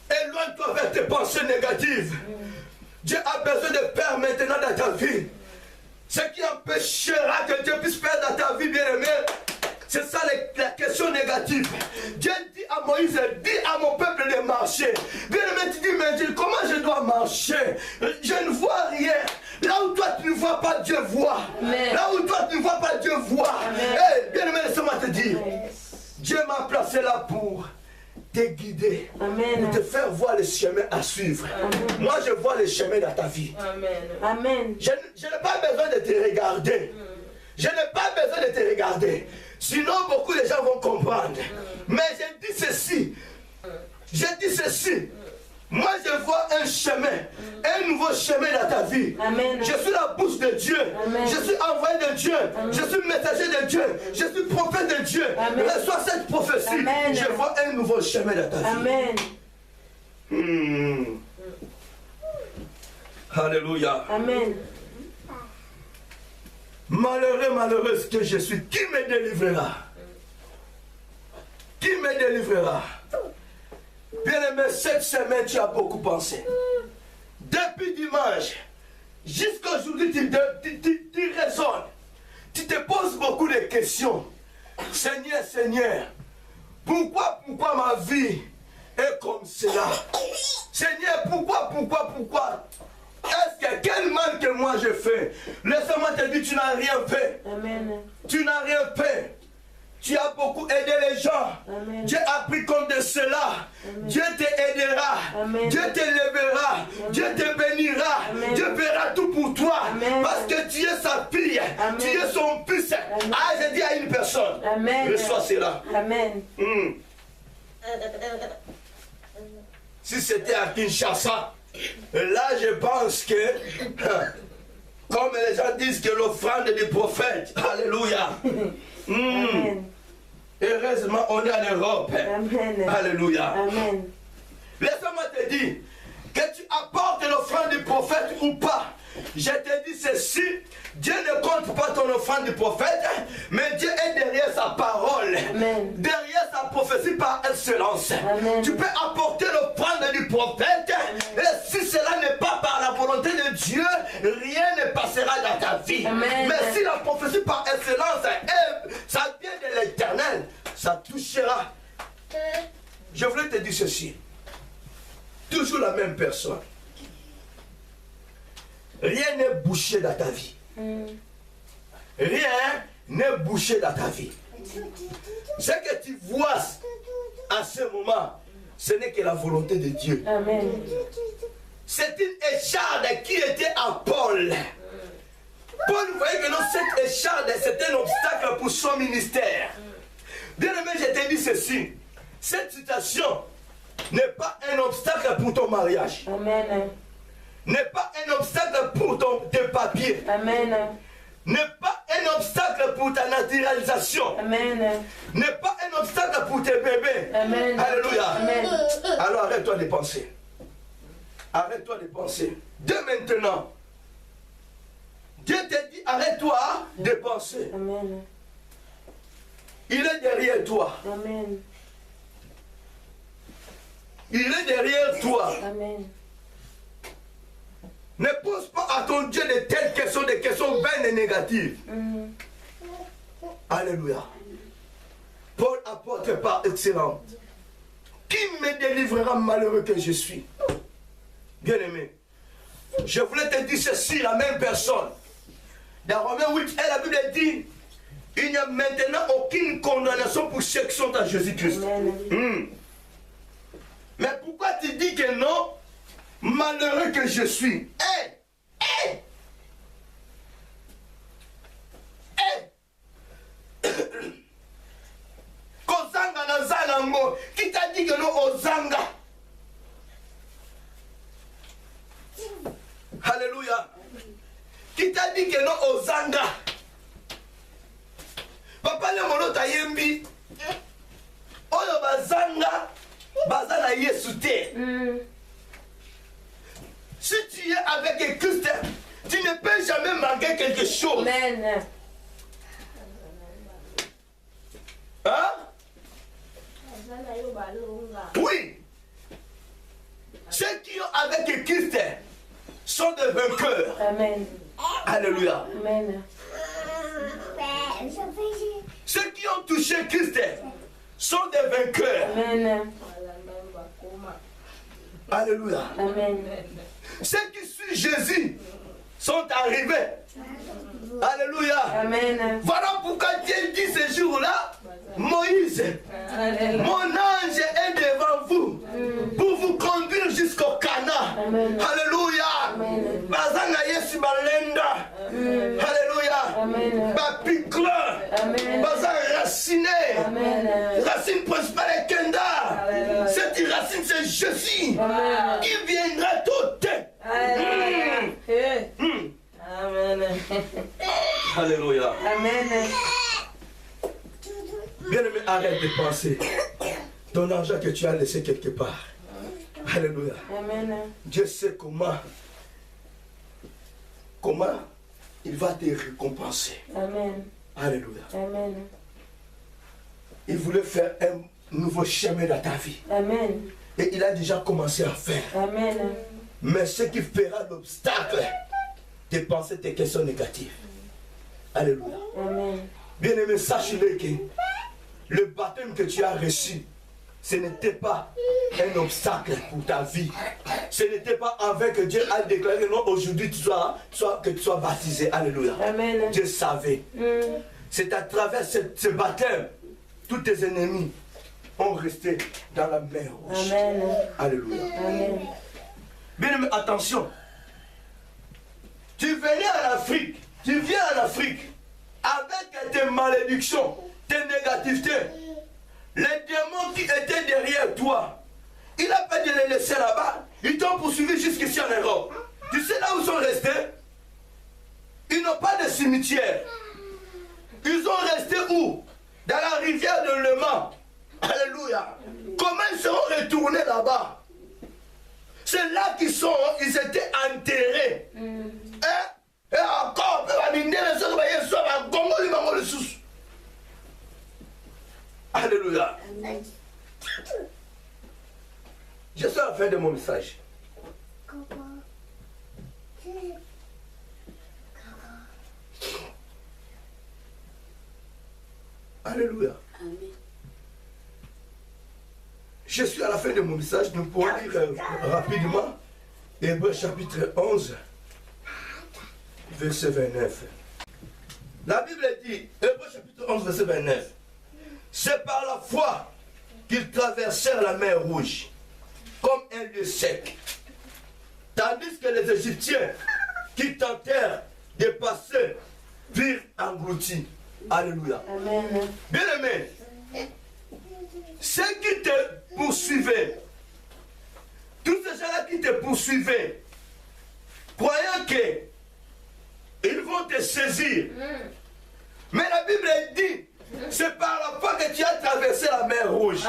Éloigne-toi vers tes pensées négatives. Dieu a besoin de peur maintenant dans ta vie. Ce qui empêchera que Dieu puisse faire dans ta vie, bien-aimé, c'est ça la question négative. Dieu dit à Moïse, dis à mon peuple de marcher. Bien-aimé, tu dis, mais Dieu, comment je dois marcher? Je ne vois rien. Là où toi tu ne vois pas, Dieu voit. Amen. Là où toi tu ne vois pas, Dieu voit. Hey, bien-aimé, laisse-moi te dire. Dieu m'a placé là pour te guider, Amen. pour te faire voir les chemins à suivre. Moi, je vois les chemins dans ta vie. Amen. Je n'ai pas besoin de te regarder. Je n'ai pas besoin de te regarder. Sinon, beaucoup de gens vont comprendre. Mais je dis ceci. Je dis ceci. Moi, je vois un chemin, un nouveau chemin dans ta vie. Amen. Je suis la bouche de Dieu. Amen. Je suis envoyé de Dieu. Je suis messager de Dieu. Je suis prophète de Dieu. Amen. Reçois cette prophétie. Amen. Je vois un nouveau chemin dans ta vie. Amen. Alléluia. Amen. Malheureux, malheureuse que je suis, qui me délivrera? Qui me délivrera? Bien-aimé, cette semaine, tu as beaucoup pensé. Depuis dimanche, jusqu'à aujourd'hui, tu raisonnes. Tu te poses beaucoup de questions. Seigneur, Seigneur, pourquoi ma vie est comme cela? Seigneur, pourquoi? Est-ce que quel mal que moi je fais? Laisse-moi te dire, tu n'as rien fait. Amen. Tu n'as rien fait. Tu as beaucoup aidé les gens. Amen. Dieu a pris compte de cela. Amen. Dieu t'aidera. Amen. Dieu te lèvera. Amen. Dieu te bénira. Amen. Dieu fera tout pour toi. Amen. Parce que tu es sa fille. Amen. Tu es son fils. Amen. Ah, je dis à une personne. Amen. Reçois cela. Amen. Si c'était à Kinshasa, là je pense que, comme les gens disent que l'offrande du prophète, alléluia. Amen. Heureusement, on est en Europe. Amen. Alléluia. Amen. Laisse-moi te dire que tu apportes l'offrande du prophète ou pas. Je te dis ceci, Dieu ne compte pas ton offrande du prophète, mais Dieu est derrière sa parole, Amen. derrière sa prophétie par excellence. Amen. Tu peux apporter l'offrande du prophète, et si cela n'est pas par la volonté de Dieu, rien ne passera dans ta vie. Amen. Mais si la prophétie par excellence, ça vient de l'Éternel, ça touchera. Je voulais te dire ceci. Toujours la même personne. Rien n'est bouché dans ta vie. Rien n'est bouché dans ta vie. Ce que tu vois à ce moment, ce n'est que la volonté de Dieu. Amen. C'est une écharde qui était à Paul. Paul voyait que non, cette écharde, c'était un obstacle pour son ministère. Bien aimé, je te dis ceci. Cette situation n'est pas un obstacle pour ton mariage. Amen. N'est pas un obstacle pour tes papiers. Amen. N'est pas un obstacle pour ta naturalisation. Amen. N'est pas un obstacle pour tes bébés. Amen. Alléluia. Amen. Alors arrête-toi de penser. Arrête-toi de penser. Dès maintenant, Dieu te dit arrête-toi de penser. Amen. Il est derrière toi. Amen. Il est derrière toi. Amen. Ne pose pas à ton Dieu de telles questions, des questions vaines et négatives. Alléluia. Paul apporte par excellent. « Qui me délivrera malheureux que je suis ?» Bien-aimé, Je voulais te dire ceci, la même personne. Dans Romains 8, la Bible dit, il n'y a maintenant aucune condamnation pour ceux qui sont en Jésus-Christ. Mais pourquoi tu dis que non? Malheureux que je suis. Kozanga na zalango. Qui t'a dit que non ozanga? Alléluia. Qui t'a dit que non ozanga? Papa le mono ta yembi. Oyo bazanga. Bazana Yesu te. Si tu es avec Christ, tu ne peux jamais manquer quelque chose. Amen. Hein? Oui. Ceux qui ont avec Christ sont des vainqueurs. Amen. Alléluia. Amen. Ceux qui ont touché Christ sont des vainqueurs. Amen. Alléluia. Amen. Ceux qui suivent Jésus sont arrivés. Alléluia. Amen. Voilà pourquoi Dieu dit ce jour-là, Moïse, mon ange est devant vous pour vous conduire jusqu'au Cana. Alléluia. Bazana Yesu balenda. Alléluia. Bapicla. Bazana raciné. Racine principale est Kenda. Cette racine c'est Jésus. Il viendra t'ôter. Amen. Alléluia. Amen. Bien-aimé, arrête de penser. Ton argent que tu as laissé quelque part. Alléluia. Amen. Dieu sait comment il va te récompenser. Amen. Alléluia. Amen. Il voulait faire un nouveau chemin dans ta vie. Amen. Et il a déjà commencé à faire. Amen. Mais ce qui fera l'obstacle de penser tes questions négatives. Alléluia. Amen. Bien-aimé, sache-le que le baptême que tu as reçu, ce n'était pas un obstacle pour ta vie. Ce n'était pas avec que Dieu a déclaré non, aujourd'hui que tu sois baptisé. Alléluia. Amen. Dieu savait. C'est à travers ce baptême, tous tes ennemis ont resté dans la mer rouge. Amen. Alléluia. Amen. Bien-aimé, attention. Tu venais en Afrique, tu viens en Afrique avec tes malédictions, tes négativités. Les démons qui étaient derrière toi, il n'a pas de les laisser là-bas. Ils t'ont poursuivi jusqu'ici en Europe. Tu sais là où ils sont restés? Ils n'ont pas de cimetière. Ils ont resté où? Dans la rivière de Le Mans. Alléluia. Comment ils seront retournés là-bas? C'est là qu'ils sont, ils étaient enterrés. Et encore, alléluia. Je suis à la fin de mon message. Alléluia. Je suis à la fin de mon message. Nous pourrons lire rapidement Hébreux chapitre 11, verset 29. La Bible dit, Hébreux chapitre 11, verset 29. C'est par la foi qu'ils traversèrent la mer Rouge, comme un lieu sec. Tandis que les Égyptiens qui tentèrent de passer furent engloutis. Alléluia. Amen. Bien aimé, ceux qui te poursuivaient, tous ces gens-là qui te poursuivaient, croyant qu'ils vont te saisir. Mais la Bible dit, c'est par la foi que tu as traversé la mer Rouge.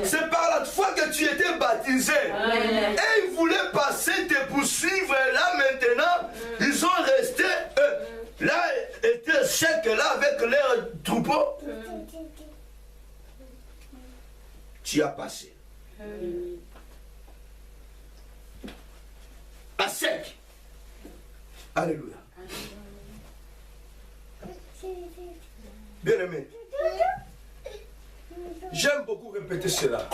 C'est par la foi que tu étais baptisé. Amen. Et ils voulaient passer, te poursuivre. Et là maintenant, ils sont restés, là, étaient secs là avec leur troupeau. Tu as passé. À sec. Alléluia. Bien aimé, j'aime beaucoup répéter cela.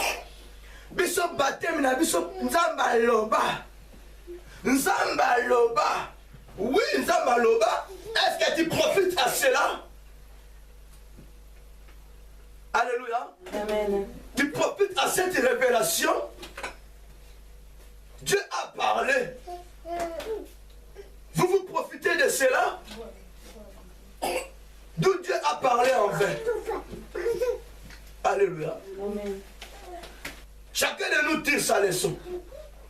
Biso baptême na biso nzamba loba. Nzamba Loba. Oui, Nzamba Loba. Est-ce que tu profites à cela? Alléluia. Amen. Tu profites à cette révélation. Dieu a parlé. Vous profitez de cela? D'où Dieu a parlé en vain. Alléluia. Amen. Chacun de nous tire sa leçon.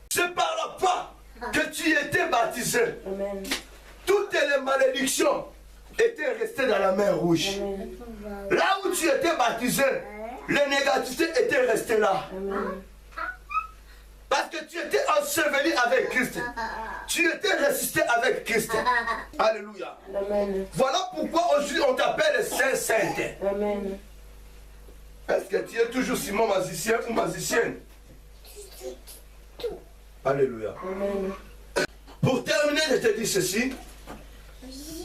C'est par la foi que tu étais baptisé. Amen. Toutes les malédictions étaient restées dans la mer rouge. Amen. Là où tu étais baptisé, les négativités étaient restées là. Amen. Parce que tu étais enseveli avec Christ. Tu étais ressuscité avec Christ. Alléluia. Amen. Voilà pourquoi aujourd'hui on t'appelle Saint-Sainte. Amen. Est-ce que tu es toujours Simon magicien ou magicienne? Alléluia. Amen. Pour terminer, je te dis ceci.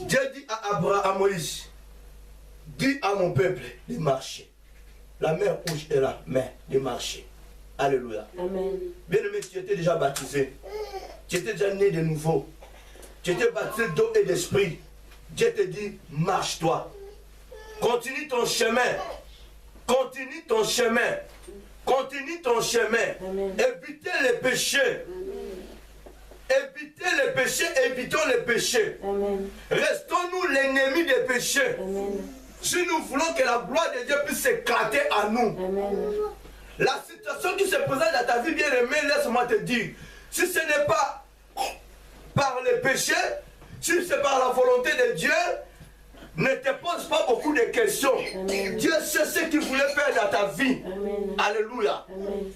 Dieu dit à Moïse, dis à mon peuple de marcher. La mer rouge est là, mais de marcher. Alléluia. Amen. Bien-aimé, tu étais déjà baptisé. Tu étais déjà né de nouveau. Tu étais baptisé d'eau et d'esprit. Dieu te dit, marche-toi. Continue ton chemin. Continue ton chemin. Continue ton chemin. Amen. Évitez les péchés. Évitez les péchés, évitons les péchés. Amen. Restons-nous l'ennemi des péchés. Amen. Si nous voulons que la gloire de Dieu puisse s'éclater à nous. Amen. La situation qui se présente dans ta vie, bien aimé, laisse-moi te dire. Si ce n'est pas par les péchés, si c'est par la volonté de Dieu, ne te pose pas beaucoup de questions. Amen. Dieu sait ce qu'il voulait faire dans ta vie. Amen. Alléluia. Amen.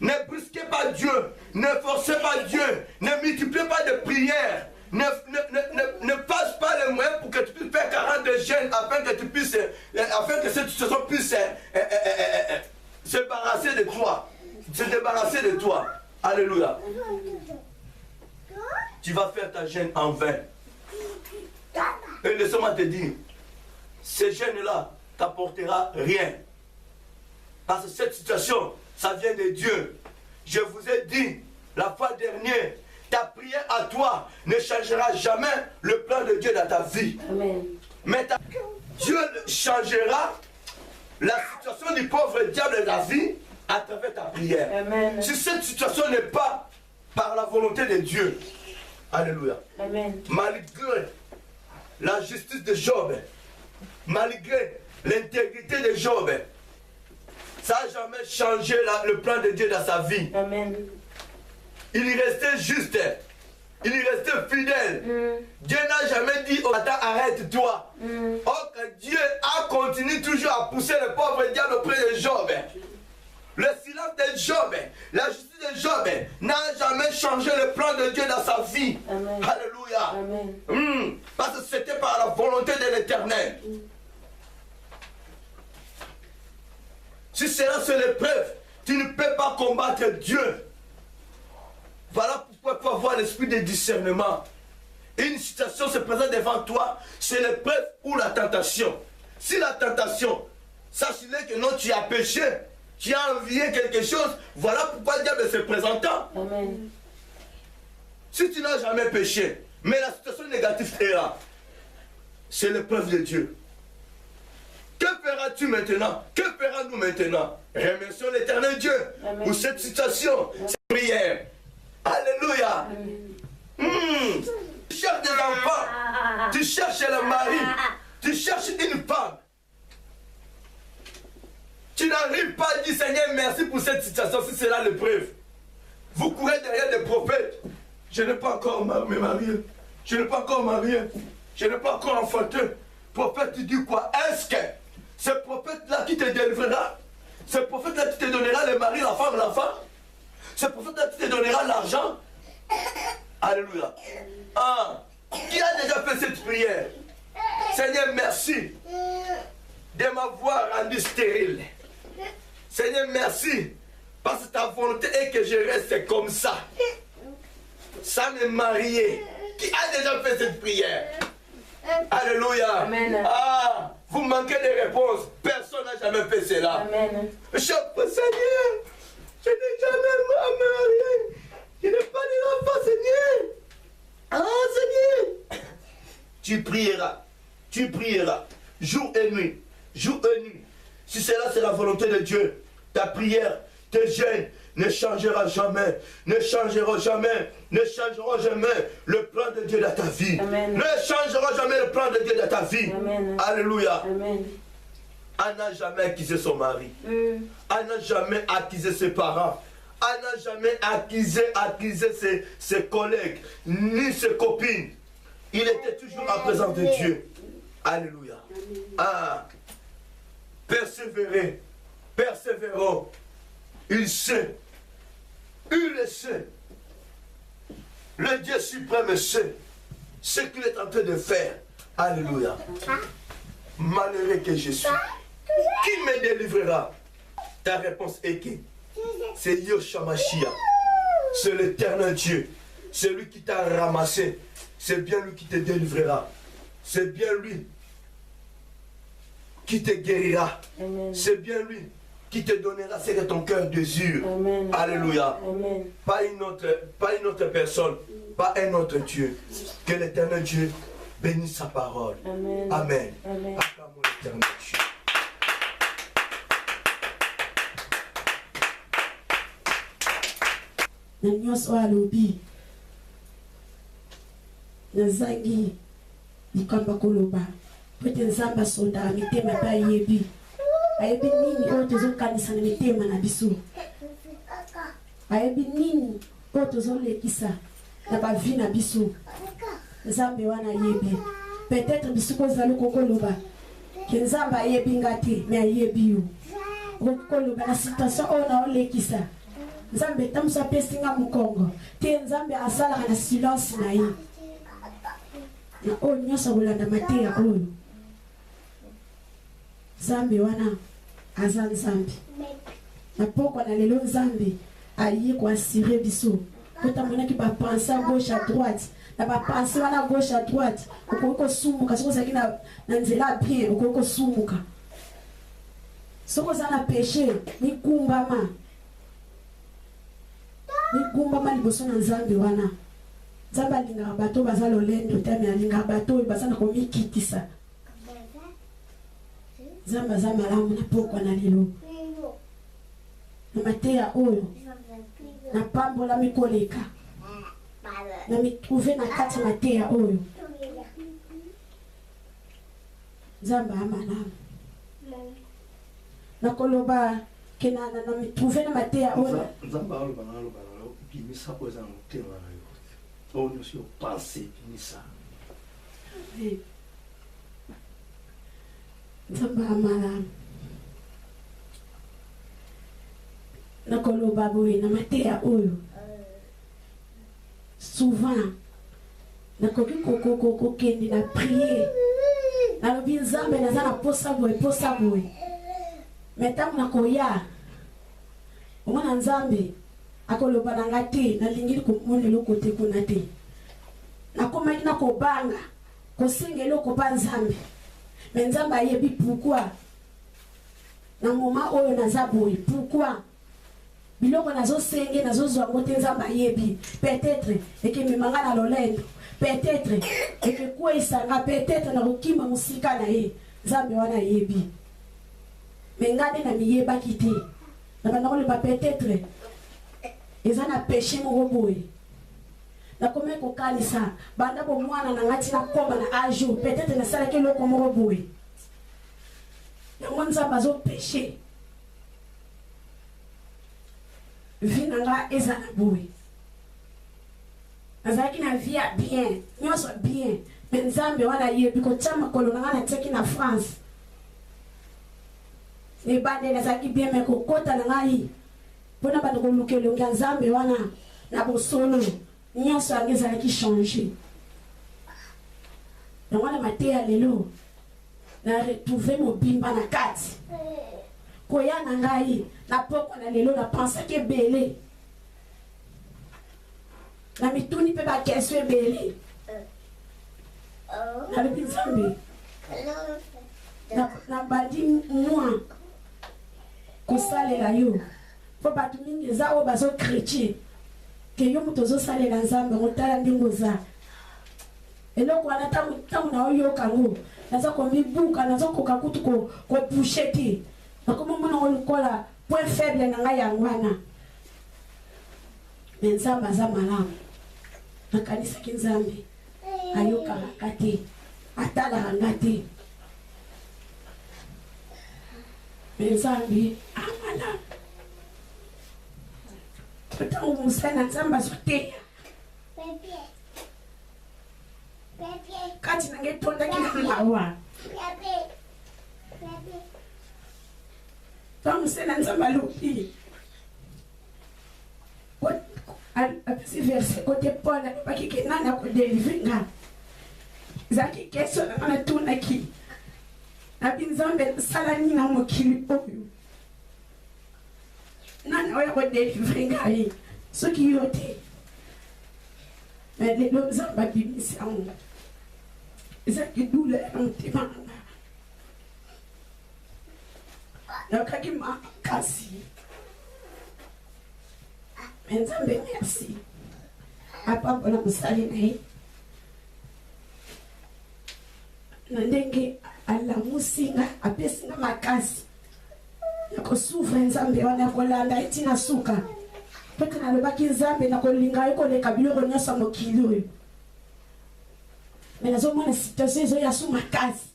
Ne brusquez pas Dieu. Ne forcez pas Dieu. Ne multipliez pas de prières. Ne passe pas les moyens pour que tu puisses faire 40 jeûnes afin que tu puisses, afin que cette situation puisse se débarrasser de toi. Se débarrasser de toi. Alléluia. Tu vas faire ta jeûne en vain. Et laisse-moi te dire, ce jeûne-là t'apportera rien. Parce que cette situation, ça vient de Dieu. Je vous ai dit la fois dernière, ta prière à toi ne changera jamais le plan de Dieu dans ta vie. Amen. Mais Dieu changera la situation du pauvre diable de la vie à travers ta prière. Amen. Si cette situation n'est pas par la volonté de Dieu, alléluia. Amen. Malgré la justice de Job, malgré l'intégrité de Job, ça n'a jamais changé le plan de Dieu dans sa vie. Amen. Il y restait juste. Il y restait fidèle. Dieu n'a jamais dit, oh, attends, arrête-toi. Or que Dieu a continué toujours à pousser le pauvre diable auprès de Job. Le silence de Job, la justice de Job n'a jamais changé le plan de Dieu dans sa vie. Amen. Alléluia. Amen. Parce que c'était par la volonté de l'Éternel. Si cela c'est l'épreuve, tu ne peux pas combattre Dieu. Voilà pourquoi il faut avoir l'esprit de discernement. Une situation se présente devant toi, c'est l'épreuve ou la tentation. Si la tentation, sache-le que non, tu as péché, tu as envié quelque chose, voilà pourquoi le diable se présentant. Amen. Si tu n'as jamais péché, mais la situation négative est là, c'est l'épreuve de Dieu. Que feras-tu maintenant? Que ferons-nous maintenant? Remercions l'Éternel Dieu Amen. pour cette situation, cette prière. Alléluia. Tu cherches des enfants, tu cherches le mari, tu cherches une femme. Tu n'arrives pas à dire Seigneur merci pour cette situation si c'est là l'épreuve. Vous courez derrière des prophètes. Je n'ai pas encore me marié. Je n'ai pas encore marié. Je n'ai pas encore enfanté. Prophète, tu dis quoi? Est-ce que ce prophète-là qui te délivrera, ce prophète-là qui te donnera le mari, la femme, l'enfant, ce prophète-là qui te donnera l'argent? Alléluia. Ah, qui a déjà fait cette prière? Seigneur, merci de m'avoir rendu stérile. Seigneur, merci parce que ta volonté est que je reste comme ça, sans me marier. Qui a déjà fait cette prière? Alléluia. Amen. Ah, vous manquez de réponses. Personne n'a jamais fait cela. Amen. Seigneur, je n'ai jamais marié. Je n'ai pas d'enfant, Seigneur. tu prieras. Tu prieras. Jour et nuit. Jour et nuit. Si cela c'est la volonté de Dieu, ta prière, tes jeûnes ne changera jamais. Ne changera jamais. Ne changera jamais le plan de Dieu dans ta vie. Amen. Ne changera jamais le plan de Dieu dans ta vie. Amen. Alléluia. Amen. Elle n'a jamais accusé son mari. Elle n'a jamais accusé ses parents. Elle n'a jamais accusé ses collègues, ni ses copines. Il était toujours en présence de Dieu. Alléluia. Ah. Persévérer. Persévérons. Il sait. Il le sait. Le Dieu suprême sait ce qu'il est en train de faire. Alléluia. Malheureux que je suis. Qui me délivrera? Ta réponse est qui? C'est Yoshua Mashiach. C'est l'éternel Dieu. C'est lui qui t'a ramassé. C'est bien lui qui te délivrera. C'est bien lui qui te guérira. C'est bien lui qui te donnera ce que ton cœur désire. Amen. Alléluia. Amen. Pas une autre personne, pas un autre Dieu. Que l'éternel Dieu bénisse sa parole. Amen. Amen. Amen. Acclamons l'éternel Dieu. Na nyonso alobi nazangi likambo koloba po ete nzambe asondaka mitema mpe ayebi nini oyo tozokanisa na mitema na biso, ayebi nini oyo tozolekisa na bavi na biso. Nzambe wana ayebi. Peut-être biso kozali kokoloba ke nzambe ayebi nga te, me ayebi yo. Okoloba na situation oyo naolekisa nzambe tamuso apesi nga mokongo te, nzambe asalaka na silence na ye na oyo nyonso kolanda mateya oyo. Nzambe wana aza nzambe na pokwa na lelo nzambe aye koassire biso kotamonaki bapense à gauche à droite na bapense wana gauche à droite okoki kosumuka soki ozalaki na nzela bien okoki kosumuka. Soki oza na péché mikumbama liboso na nzambe wana. Nzambe alingaka bato baza lolendo te, me alingaka bato oyo baza na komikitisa. Nzambe aza malamu na pokwa na lelo na mateya oyo na pambola mikoleka na mitrouve na kati ya mateya oyo. Nzambe amalamu na koloba ke na mitrouve na mateya oyo. Nzambe aloba bimisa oyo eza na motema na yo oyo nyonso yo pense bimisa. Nzambe amalamu na koloba boye na mateya oyo. Souvent nakoki kokende na prier nalobi nzambe naza na posa boye me ntango nakoya omona nzambe akoloba na nga te, nalingi komona eloko te kuna te. Nakomaki na kobanga kosenga eloko mpa nzambe, me nzambe ayebi pourquoi na moma oyo naza boye. Pourquoi biloko nazosenge nazozwa ngo te, nzambe ayebi. Peut-être ekememanga na lolendo, peut-être ekekweisanga, peut-être nakokima mosika na ye. Nzambe wana ayebi, me nga nde na miyebaki te. Na banakolepa peut-être eza na péché moko boye nakomi kokanisa banda bomwana na ngati na koma na ajo, peut-être nasalaki eloko moko boye yango nzambe azopéché vi na nga eza na boye. Nazalaki na vie ya bien nyonso bien, me nzambe wana yebi kotia makolo na nga natiaki na France ebande nazalaki bien, me kokota na ngai mpona bando koluka elongi ya nzambe wana na bosolo nyonso yango ezalaki change. yango na mateya lelo na retrouve mobimba na kati koya na ngai na pokwa na lelo na pensaki ebele na mituni mpe bakesio ebele. nalobi nzambe na bandi mwa kosalela yo po bato mingi eza oyo bazochrétien ke yo moto ozosalela nzambe motala ndenge oza eloko wana ntango na oyoka ngo naza komibuka naza koka kutu kobushe te nakomomona ngo lokola point faible na ngai yango wana me nzambe aza malamu nakanisaki nzambe ayokaka nga te atalaka nga te me nzambe amalamu ntango mosali na nzambe azoteya kati nange tondaki na mawa ntango mosali na nzambe alobi apesi verse kote paul alobaki ke nani akodelivre nga ezalaki question nanga natunaki nabi nzambe sala nini na mokili oyo nani oyo akodelivre ngai soki yo te me lelo nzambe abimisi yango ezalaki douleur na motema nanga nakaki makasi me nzambe merci apambola mosali na ye na ndenge alamusi nga apesi nga makasi ya kosufra nzambe wana ya kolanda ye ntina suka mpo te nalobaki nzambe na kolinga ye koleka biloko nyonso ya mokili oyo me nazomona situation ezoya su makasi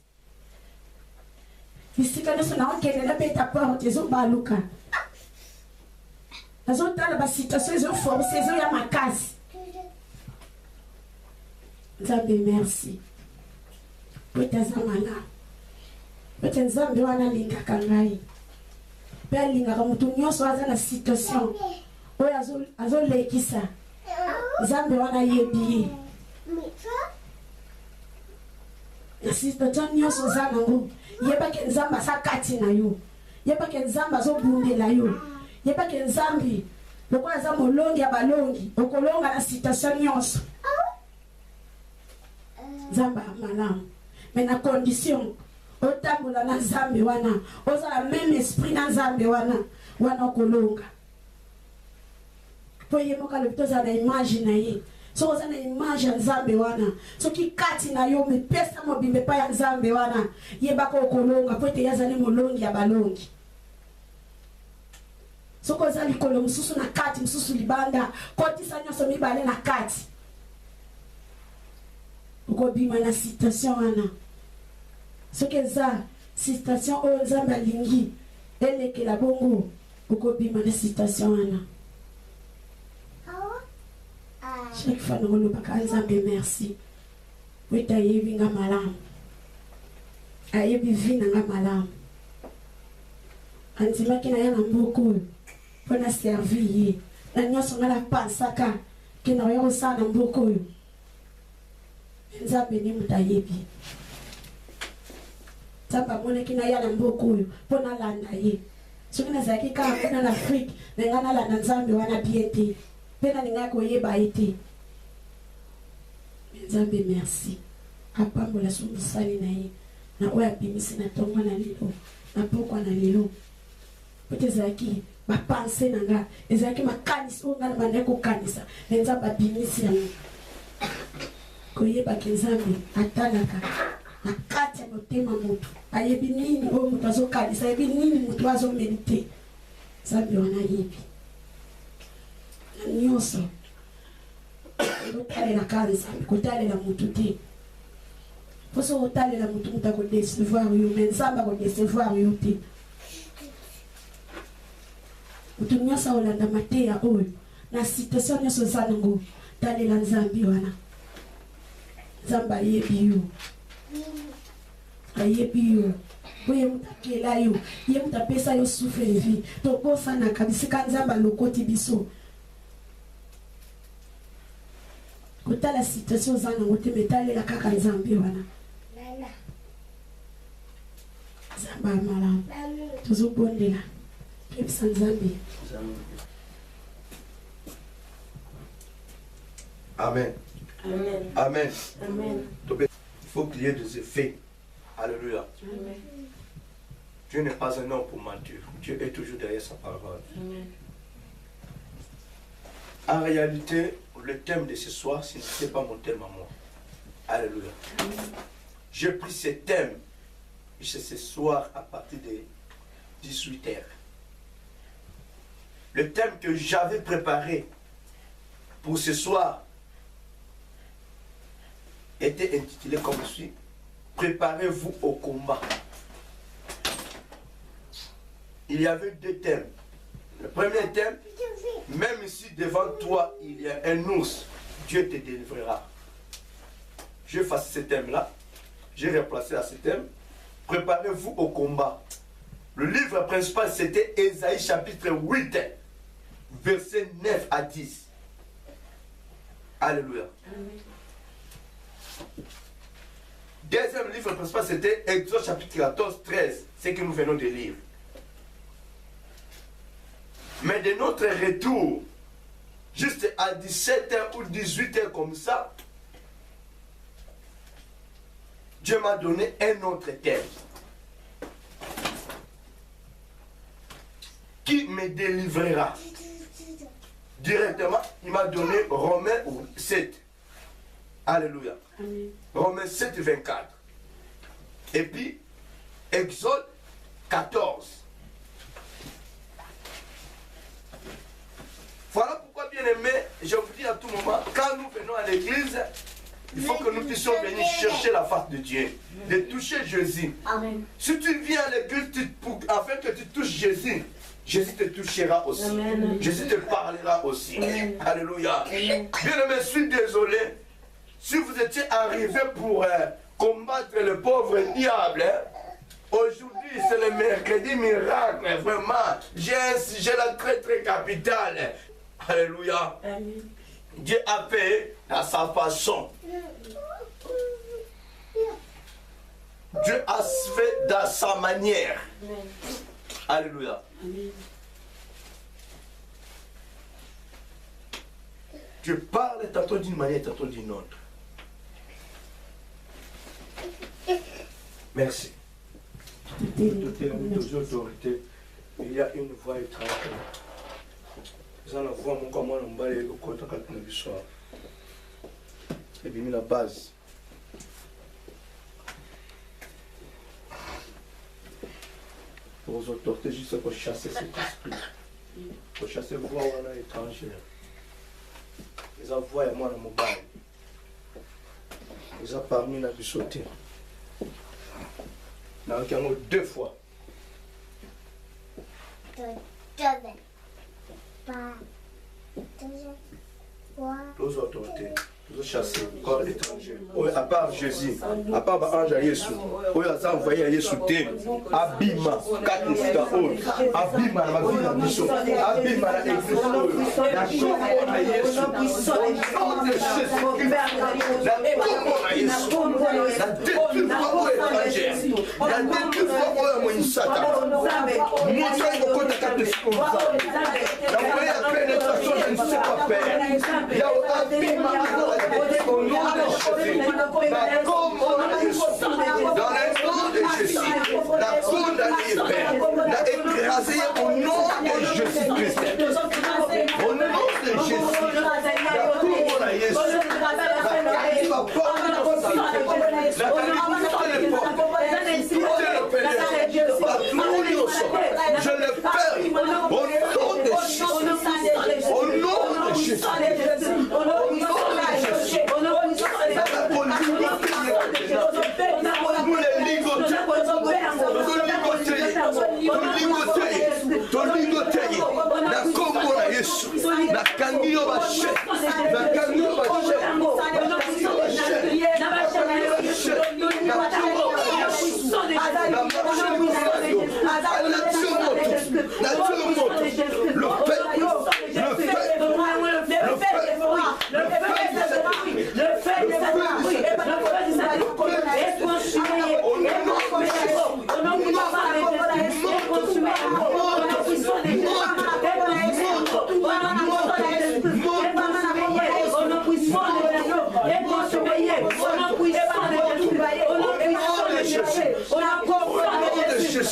bisika nyonso naokende nabeta porte ezobaluka nazotala basituation ezoforce ezoya makasi nzambe merci po ete aza malamu po ete nzambe wana alingaka ngai mpe alingaka motu nyonso aza na situation oyo azolekisa nzambe wana ayebi ye na situation nyonso oza nango yebake nzambe aza kati na yo yebake nzambe azobundela yo yebake nzambe lokola aza molongi ya balongi okolonga na situation nyonso nzambe malamu me na condition otambola na nzambe wana ozala même esprit na nzambe wana okolonga po ye moko alobi tozala na image na ye soki oza na image ya nzambe wana soki kati na yo mipesa mobimba epai ya nzambe wana yebaka okolonga po ete ye azali molongi ya balongi soki oza likolo mosusu na kati mosusu libanda kotisa nyonso mibale na kati okobima na situation wana soki eza situation oyo nzambe alingi elekela bongo okobima na situation wana chaque fois nakolobaka nzambe merci po ete ayebi nga malamu ayebi vi na nga malamu andimaki na ye na mboka oyo mpo na servi ye na nyonso nga napansaka ke nakoya kosala na mboka oyo nzambe nde moto ayebi nzambe amonaki naya na mboka oyo mpo nalanda ye soki nazalaki kaka mpona na afrike na ngai nalanda nzambe wana bien te mpe nalingai koyeba ye te nzambe merci apambola so mosali na ye na oyo abimisi na ntongo na lelo na pokwa na lelo po te ezalaki bapense na nga ezalaki makanisi oyo ngai na bandai kokanisa na nzambe abimisi yango koyebaki nzambe atalaka na kati ya motema moto ayebi nini oyo moto azokanisa ayebi nini moto azomerite nzambe wana ayebi na nyonso otalelaka nzambe kotalela motu te mpo soki otalela motu moto akodecevoir yo me nzambe akodecevoir yo te motu nyonso aolanda mateya oyo na situation nyonso oza nango talela nzambe wana nzambe ayebi yo ayebi yo po ye moto akela yo ye moto apesa yo souffle de vie tokosanaka bisika nzambe alokoti biso kotala situation oza nango te metalela kaka nzambe wana nzambe amalamu tozobondela toyebisa nzambe Amen. Amen. Amen. Amen. Donc, il faut qu'il y ait des effets. Alléluia. Amen. Dieu n'est pas un homme pour mentir. Dieu est toujours derrière sa parole. Amen. En réalité, le thème de ce soir, ce n'était pas mon thème à moi. Alléluia. J'ai pris ce thème ce soir à partir de 18h. Le thème que j'avais préparé pour ce soir était intitulé comme suit: Préparez-vous au combat. Il y avait deux thèmes. Le premier thème, même si devant toi il y a un ours, Dieu te délivrera. J'ai effacé ce thème-là, j'ai replacé à ce thème: Préparez-vous au combat. Le livre principal, c'était Ésaïe chapitre 8, versets 9 à 10. Alléluia. Amen. Deuxième livre principal, c'était Exode chapitre 14, 13, ce que nous venons de lire. Mais de notre retour, juste à 17h ou 18h comme ça, Dieu m'a donné un autre thème. Qui me délivrera? Directement, il m'a donné Romains 7. Alléluia. Amen. Romains 7, 24. Et puis, Exode 14. Voilà pourquoi, bien aimé, je vous dis à tout moment, quand nous venons à l'église, il faut que nous puissions venir chercher la face de Dieu, de toucher Jésus. Amen. Si tu viens à l'église afin que tu touches Jésus, Jésus te touchera aussi. Amen. Jésus te parlera aussi. Amen. Alléluia. Amen. Bien aimé, je suis désolé. Si vous étiez arrivé pour combattre le pauvre diable, aujourd'hui c'est le mercredi miracle, vraiment. J'ai un sujet là très très capital. Alléluia. Amen. Dieu a fait à sa façon. Dieu a fait dans sa manière. Amen. Alléluia. Amen. Dieu parle tantôt d'une manière, tantôt d'une autre. Merci. Toutes autorités, il y a une voix étrange. Vous allez voir comment on va aller au côté du soir. Et bien la base. Pour aux autorités, juste pour chasser cet esprit. Pour chasser la voix étrangère. Ils envoient à moi dans mon bail. Ils ont parmi la sauter. Dans le canot 2 fois. Aux autorités, aux chassés, corps étranger. À part Jésus, à part Ange à Jésus, où ils ont envoyé à Jésus, Abima, Katista, Abima, la vie de Mission, Abima, la église, la Congo à Jésus, au nom de Jésus, la Congo à Jésus, la détruite aux étrangers, la détruite aux Moïsata, montrez au côté de Katista, la voyez à pénétration, je ne sais pas faire. Il y a Abima, au nom de Jésus, la Congo à Jésus, dans le nom de Jésus, la condamnée, Père, la écrasée au nom de Jésus-Christ. Au nom de Jésus, la Congo à Jésus, la je le perds au nom de Jésus, au nom de Jésus, au nom de Jésus, nous les ligotons, ton ligoté, la Congo à Jésus, la Kangio Baché, la Kangio Baché,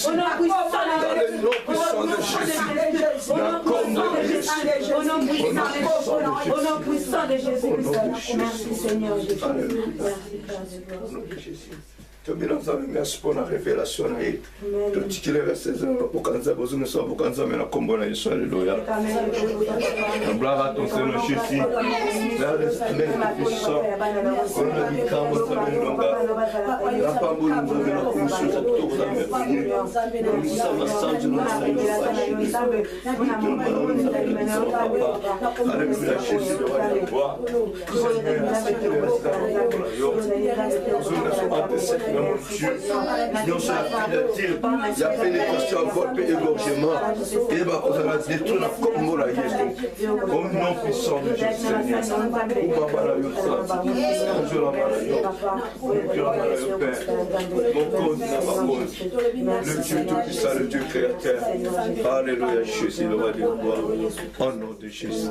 Dans le nom puissant de Jésus, la Congo à Jésus, nom puissant de Jésus-Christ. Merci Seigneur Jésus. Merci pour la révélation. Tout ce qui est resté, pour qu'on ait besoin de ça, pour qu'on ait un combo, alléluia. Gloire à ton Seigneur Jésus. La puissant. On a dit quand vous avez la parole, nous avons la conscience à tout, vous avez nous sommes ensemble, nous alléluia, Jésus, le roi de gloire. Nous sommes fidèles, il y a pénétration, golpe, égorgement, et on a détruit la combo là, au nom puissant de Jésus, Seigneur. Le Dieu Tout-Puissant, le Dieu Créateur. Alléluia, Jésus, le roi de gloire. Au nom de Jésus.